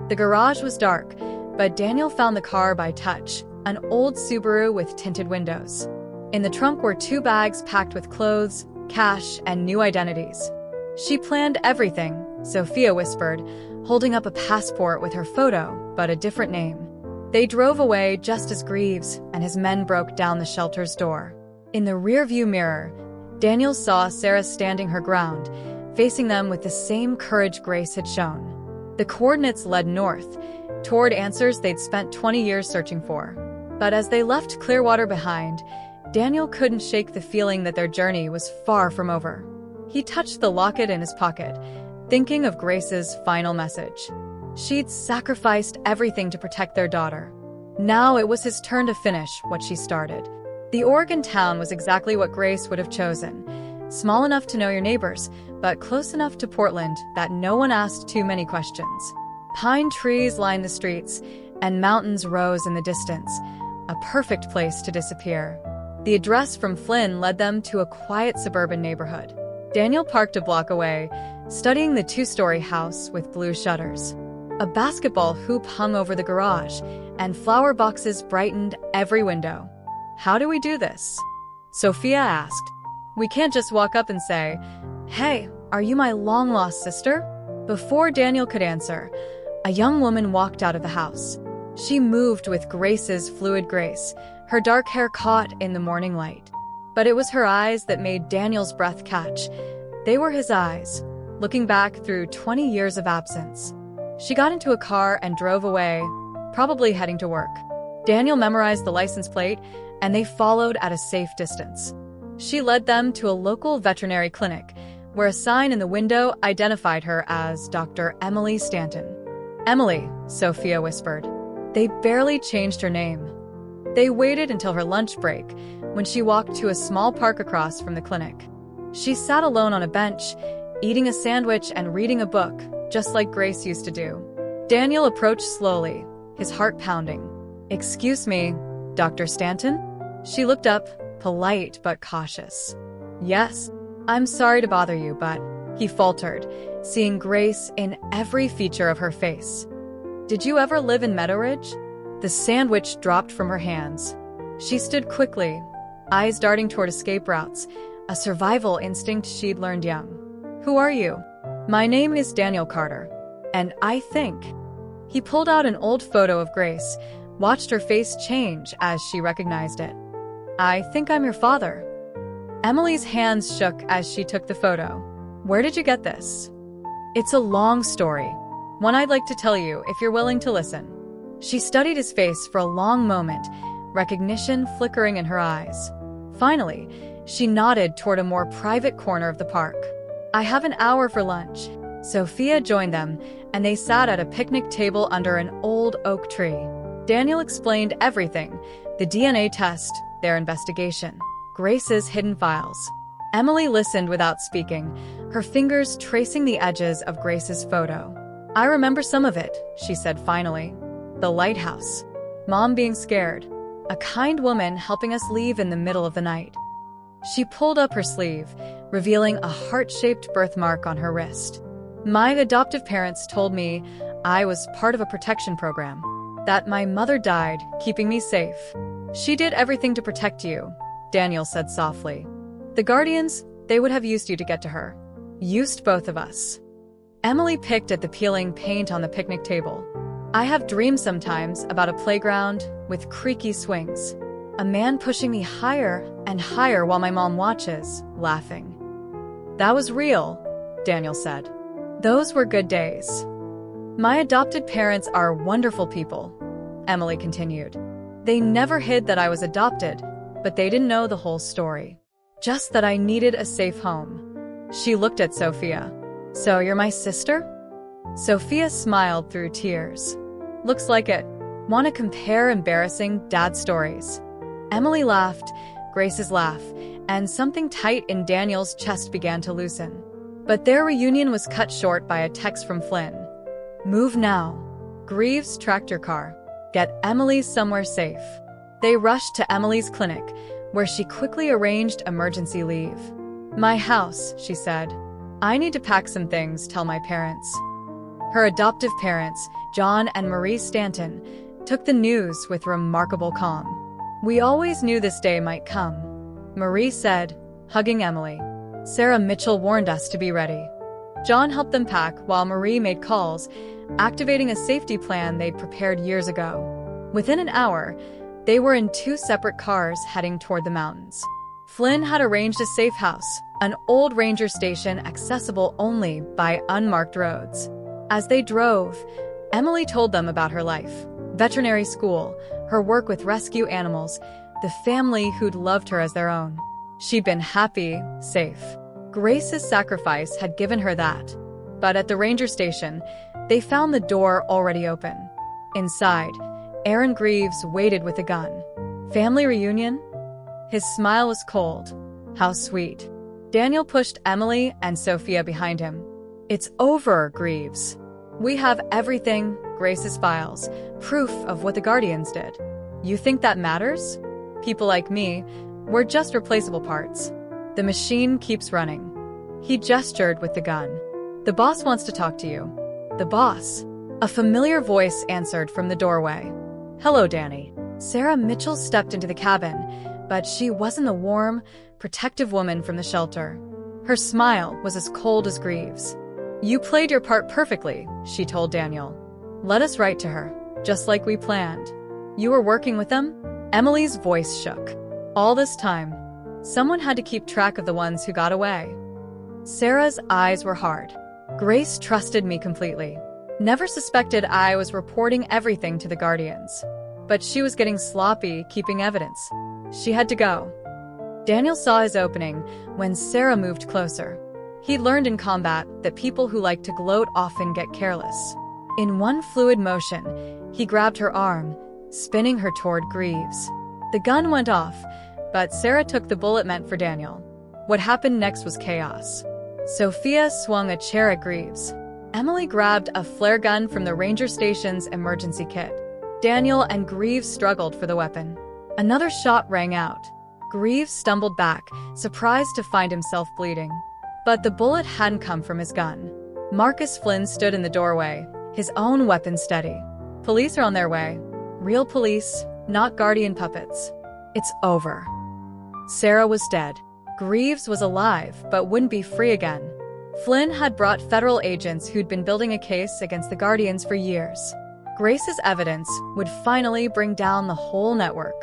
The garage was dark, but Daniel found the car by touch, an old Subaru with tinted windows. In the trunk were 2 bags packed with clothes, cash, and new identities. "She planned everything," Sofia whispered, holding up a passport with her photo, but a different name. They drove away just as Greaves and his men broke down the shelter's door. In the rearview mirror, Daniel saw Sarah standing her ground, facing them with the same courage Grace had shown. The coordinates led north, toward answers they'd spent 20 years searching for. But as they left Clearwater behind, Daniel couldn't shake the feeling that their journey was far from over. He touched the locket in his pocket, thinking of Grace's final message. She'd sacrificed everything to protect their daughter. Now it was his turn to finish what she started. The Oregon town was exactly what Grace would have chosen. Small enough to know your neighbors, but close enough to Portland that no one asked too many questions. Pine trees lined the streets, and mountains rose in the distance, a perfect place to disappear. The address from Flynn led them to a quiet suburban neighborhood. Daniel parked a block away, studying the 2-story house with blue shutters. A basketball hoop hung over the garage, and flower boxes brightened every window. "How do we do this?" Sofia asked. "We can't just walk up and say, 'Hey, are you my long-lost sister?'" Before Daniel could answer, a young woman walked out of the house. She moved with Grace's fluid grace, her dark hair caught in the morning light. But it was her eyes that made Daniel's breath catch. They were his eyes, looking back through 20 years of absence. She got into a car and drove away, probably heading to work. Daniel memorized the license plate, and they followed at a safe distance. She led them to a local veterinary clinic, where a sign in the window identified her as Dr. Emilie Stanton. "Emilie," Sofia whispered. They barely changed her name. They waited until her lunch break, when she walked to a small park across from the clinic. She sat alone on a bench, eating a sandwich and reading a book, just like Grace used to do. Daniel approached slowly, his heart pounding. "Excuse me, Dr. Stanton?" She looked up, polite but cautious. "Yes, I'm sorry to bother you, but," he faltered, seeing Grace in every feature of her face. "Did you ever live in Meadow Ridge?" The sandwich dropped from her hands. She stood quickly, eyes darting toward escape routes, a survival instinct she'd learned young. "Who are you?" "My name is Daniel Carter, and I think..." He pulled out an old photo of Grace, watched her face change as she recognized it. "I think I'm your father." Emilie's hands shook as she took the photo. "Where did you get this?" "It's a long story. One I'd like to tell you if you're willing to listen." She studied his face for a long moment, recognition flickering in her eyes. Finally, she nodded toward a more private corner of the park. "I have an hour for lunch." Sofia joined them, and they sat at a picnic table under an old oak tree. Daniel explained everything: the DNA test, their investigation, Grace's hidden files. Emilie listened without speaking, her fingers tracing the edges of Grace's photo. "I remember some of it," she said finally. "The lighthouse. Mom being scared. A kind woman helping us leave in the middle of the night." She pulled up her sleeve, revealing a heart-shaped birthmark on her wrist. "My adoptive parents told me I was part of a protection program, that my mother died, keeping me safe. She did everything to protect you," Daniel said softly. "The Guardians, they would have used you to get to her. Used both of us." Emilie picked at the peeling paint on the picnic table. "I have dreams sometimes about a playground with creaky swings. A man pushing me higher and higher while my mom watches, laughing." "That was real," Daniel said. "Those were good days." My adopted parents are wonderful people, Emilie continued. They never hid that I was adopted, but they didn't know the whole story. Just that I needed a safe home. She looked at Sofia. So you're my sister? Sofia smiled through tears. Looks like it. Want to compare embarrassing dad stories? Emilie laughed, Grace's laugh, and something tight in Daniel's chest began to loosen. But their reunion was cut short by a text from Flynn. Move now. Greaves tracked your car. Get Emilie somewhere safe. They rushed to Emilie's clinic, where she quickly arranged emergency leave. My house, she said. I need to pack some things, tell my parents. Her adoptive parents, John and Marie Stanton, took the news with remarkable calm. We always knew this day might come, Marie said, hugging Emilie. Sarah Mitchell warned us to be ready. John helped them pack while Marie made calls, activating a safety plan they'd prepared years ago. Within an hour, they were in two separate cars heading toward the mountains. Flynn had arranged a safe house, an old ranger station accessible only by unmarked roads. As they drove, Emilie told them about her life, veterinary school, her work with rescue animals, the family who'd loved her as their own. She'd been happy, safe. Grace's sacrifice had given her that. But at the ranger station, they found the door already open. Inside, Aaron Greaves waited with a gun. Family reunion? His smile was cold. How sweet. Daniel pushed Emilie and Sofia behind him. It's over, Greaves. We have everything, Grace's files, proof of what the Guardians did. You think that matters? People like me, we're just replaceable parts. The machine keeps running. He gestured with the gun. The boss wants to talk to you. The boss. A familiar voice answered from the doorway. Hello, Danny. Sarah Mitchell stepped into the cabin, but she wasn't the warm, protective woman from the shelter. Her smile was as cold as Greaves. You played your part perfectly, she told Daniel. Let us write to her, just like we planned. You were working with them? Emilie's voice shook. All this time, someone had to keep track of the ones who got away. Sarah's eyes were hard. Grace trusted me completely. Never suspected I was reporting everything to the Guardians. But she was getting sloppy, keeping evidence. She had to go. Daniel saw his opening when Sarah moved closer. He learned in combat that people who like to gloat often get careless. In one fluid motion, he grabbed her arm, spinning her toward Greaves. The gun went off, but Sarah took the bullet meant for Daniel. What happened next was chaos. Sofia swung a chair at Greaves. Emilie grabbed a flare gun from the ranger station's emergency kit. Daniel and Greaves struggled for the weapon. Another shot rang out. Greaves stumbled back, surprised to find himself bleeding. But the bullet hadn't come from his gun. Marcus Flynn stood in the doorway, his own weapon steady. Police are on their way. Real police, not Guardian puppets. It's over. Sarah was dead. Greaves was alive, but wouldn't be free again. Flynn had brought federal agents who'd been building a case against the Guardians for years. Grace's evidence would finally bring down the whole network.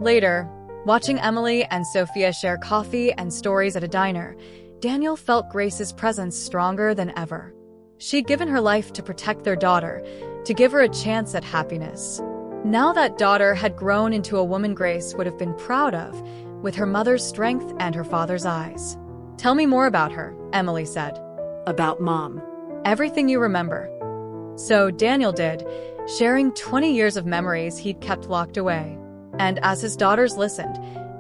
Later, watching Emilie and Sofia share coffee and stories at a diner, Daniel felt Grace's presence stronger than ever. She'd given her life to protect their daughter, to give her a chance at happiness. Now that daughter had grown into a woman Grace would have been proud of, with her mother's strength and her father's eyes. Tell me more about her, Emilie said. About Mom. Everything you remember. So Daniel did, sharing 20 years of memories he'd kept locked away. And as his daughters listened,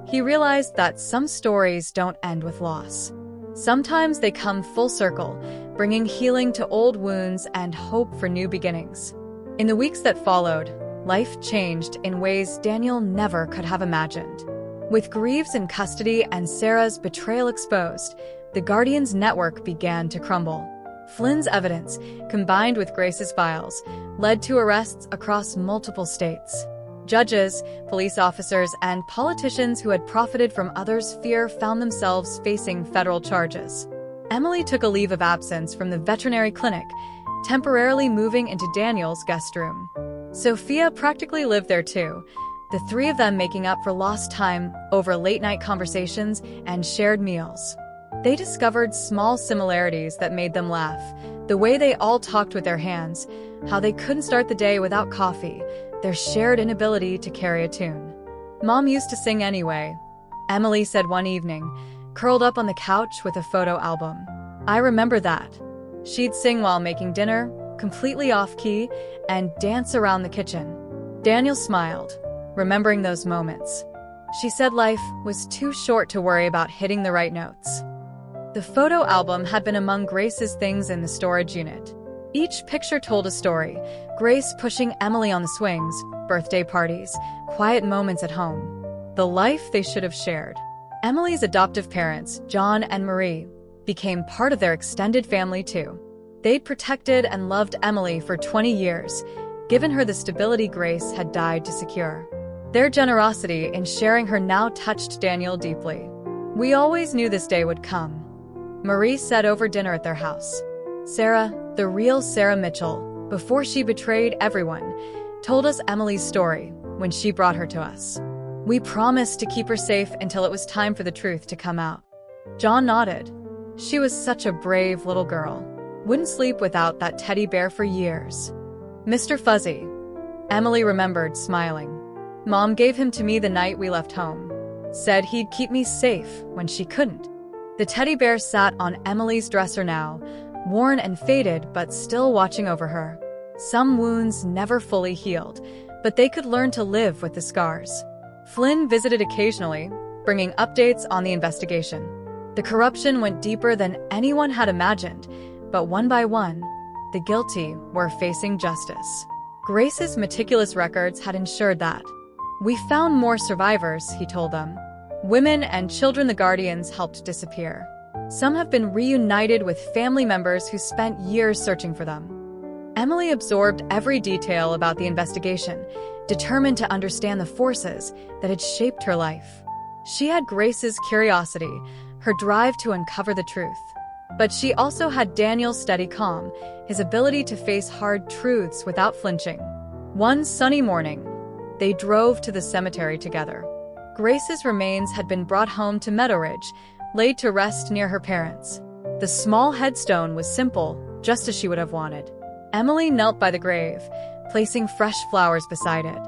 he realized that some stories don't end with loss. Sometimes they come full circle, bringing healing to old wounds and hope for new beginnings. In the weeks that followed, life changed in ways Daniel never could have imagined. With Greaves in custody and Sarah's betrayal exposed, the Guardians' network began to crumble. Flynn's evidence, combined with Grace's files, led to arrests across multiple states. Judges, police officers, and politicians who had profited from others' fear found themselves facing federal charges. Emilie took a leave of absence from the veterinary clinic, temporarily moving into Daniel's guest room. Sofia practically lived there too, the three of them making up for lost time over late-night conversations and shared meals. They discovered small similarities that made them laugh, The way they all talked with their hands, how they couldn't start the day without coffee, their shared inability to carry a tune. Mom used to sing anyway, Emilie said one evening, curled up on the couch with a photo album. I remember that. She'd sing while making dinner, completely off-key, and dance around the kitchen. Daniel smiled, remembering those moments. She said life was too short to worry about hitting the right notes. The photo album had been among Grace's things in the storage unit. Each picture told a story, Grace pushing Emilie on the swings, birthday parties, quiet moments at home. The life they should have shared. Emilie's adoptive parents, John and Marie, became part of their extended family too. They'd protected and loved Emilie for 20 years, given her the stability Grace had died to secure. Their generosity in sharing her now touched Daniel deeply. We always knew this day would come, Marie said over dinner at their house. Sarah, the real Sarah Mitchell, before she betrayed everyone, told us Emilie's story when she brought her to us. We promised to keep her safe until it was time for the truth to come out. John nodded. She was such a brave little girl. Wouldn't sleep without that teddy bear for years. Mr. Fuzzy, Emilie remembered, smiling. Mom gave him to me the night we left home. Said he'd keep me safe when she couldn't. The teddy bear sat on Emilie's dresser now, worn and faded but still watching over her. Some wounds never fully healed, but they could learn to live with the scars. Flynn visited occasionally, bringing updates on the investigation. The corruption went deeper than anyone had imagined, but one by one, the guilty were facing justice. Grace's meticulous records had ensured that. We found more survivors, he told them. Women and children the Guardians helped disappear. Some have been reunited with family members who spent years searching for them. Emilie absorbed every detail about the investigation, determined to understand the forces that had shaped her life. She had Grace's curiosity, her drive to uncover the truth. But she also had Daniel's steady calm, his ability to face hard truths without flinching. One sunny morning, they drove to the cemetery together. Grace's remains had been brought home to Meadow Ridge, laid to rest near her parents. The small headstone was simple, just as she would have wanted. Emilie knelt by the grave, placing fresh flowers beside it.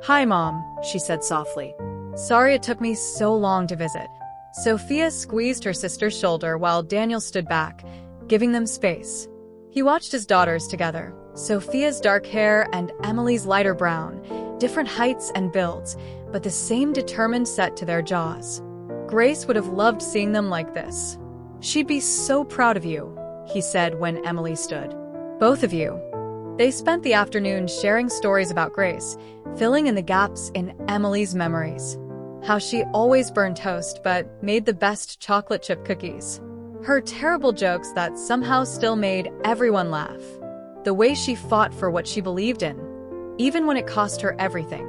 "Hi, Mom," she said softly. "Sorry it took me so long to visit." Sofia squeezed her sister's shoulder while Daniel stood back, giving them space. He watched his daughters together, Sofia's dark hair and Emilie's lighter brown, different heights and builds, but the same determined set to their jaws. Grace would have loved seeing them like this. "She'd be so proud of you," he said when Emilie stood. "Both of you." They spent the afternoon sharing stories about Grace, filling in the gaps in Emilie's memories. How she always burned toast but made the best chocolate chip cookies. Her terrible jokes that somehow still made everyone laugh. The way she fought for what she believed in, even when it cost her everything.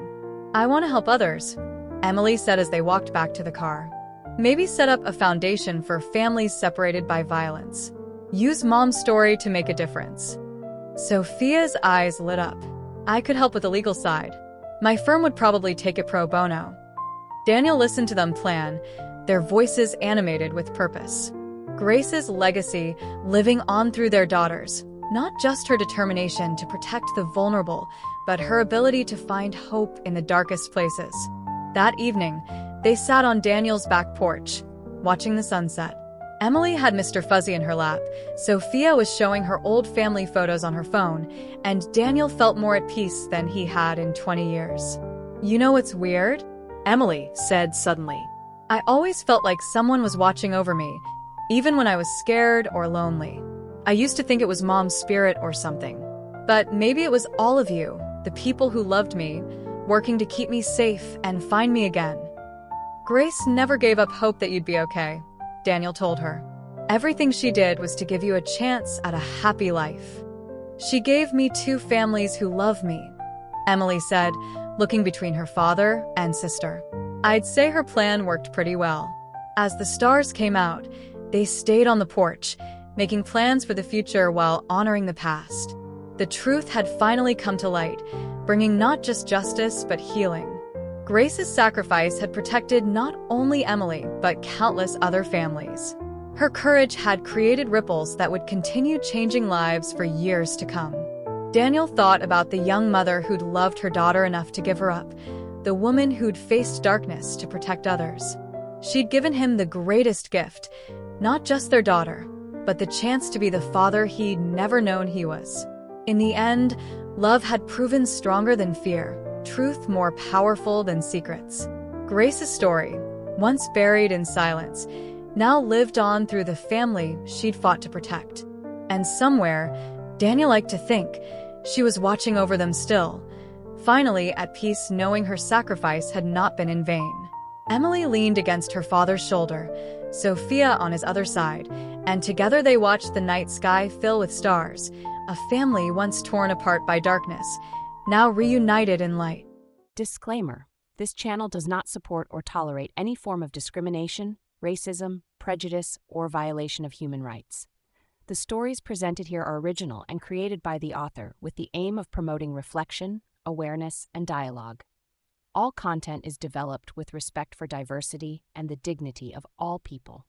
"I want to help others," Emilie said as they walked back to the car. "Maybe set up a foundation for families separated by violence. Use Mom's story to make a difference." Sofia's eyes lit up. "I could help with the legal side. My firm would probably take it pro bono." Daniel listened to them plan, their voices animated with purpose. Grace's legacy living on through their daughters, not just her determination to protect the vulnerable, but her ability to find hope in the darkest places. That evening, they sat on Daniel's back porch, watching the sunset. Emilie had Mr. Fuzzy in her lap, Sofia was showing her old family photos on her phone, and Daniel felt more at peace than he had in 20 years. "You know what's weird?" Emilie said suddenly. "I always felt like someone was watching over me, even when I was scared or lonely. I used to think it was Mom's spirit or something. But maybe it was all of you, the people who loved me, working to keep me safe and find me again." "Grace never gave up hope that you'd be okay," Daniel told her. "Everything she did was to give you a chance at a happy life. She gave me 2 families who love me," Emilie said, looking between her father and sister. "I'd say her plan worked pretty well." As the stars came out, they stayed on the porch, making plans for the future while honoring the past. The truth had finally come to light, bringing not just justice but healing. Grace's sacrifice had protected not only Emilie, but countless other families. Her courage had created ripples that would continue changing lives for years to come. Daniel thought about the young mother who'd loved her daughter enough to give her up, the woman who'd faced darkness to protect others. She'd given him the greatest gift, not just their daughter, but the chance to be the father he'd never known he was. In the end, love had proven stronger than fear, truth more powerful than secrets. Grace's story, once buried in silence, now lived on through the family she'd fought to protect. And somewhere, Daniel liked to think, she was watching over them still, finally at peace knowing her sacrifice had not been in vain. Emilie leaned against her father's shoulder, Sofia on his other side, and together they watched the night sky fill with stars, a family once torn apart by darkness, now reunited in light. Disclaimer: this channel does not support or tolerate any form of discrimination, racism, prejudice, or violation of human rights. The stories presented here are original and created by the author with the aim of promoting reflection, awareness, and dialogue. All content is developed with respect for diversity and the dignity of all people.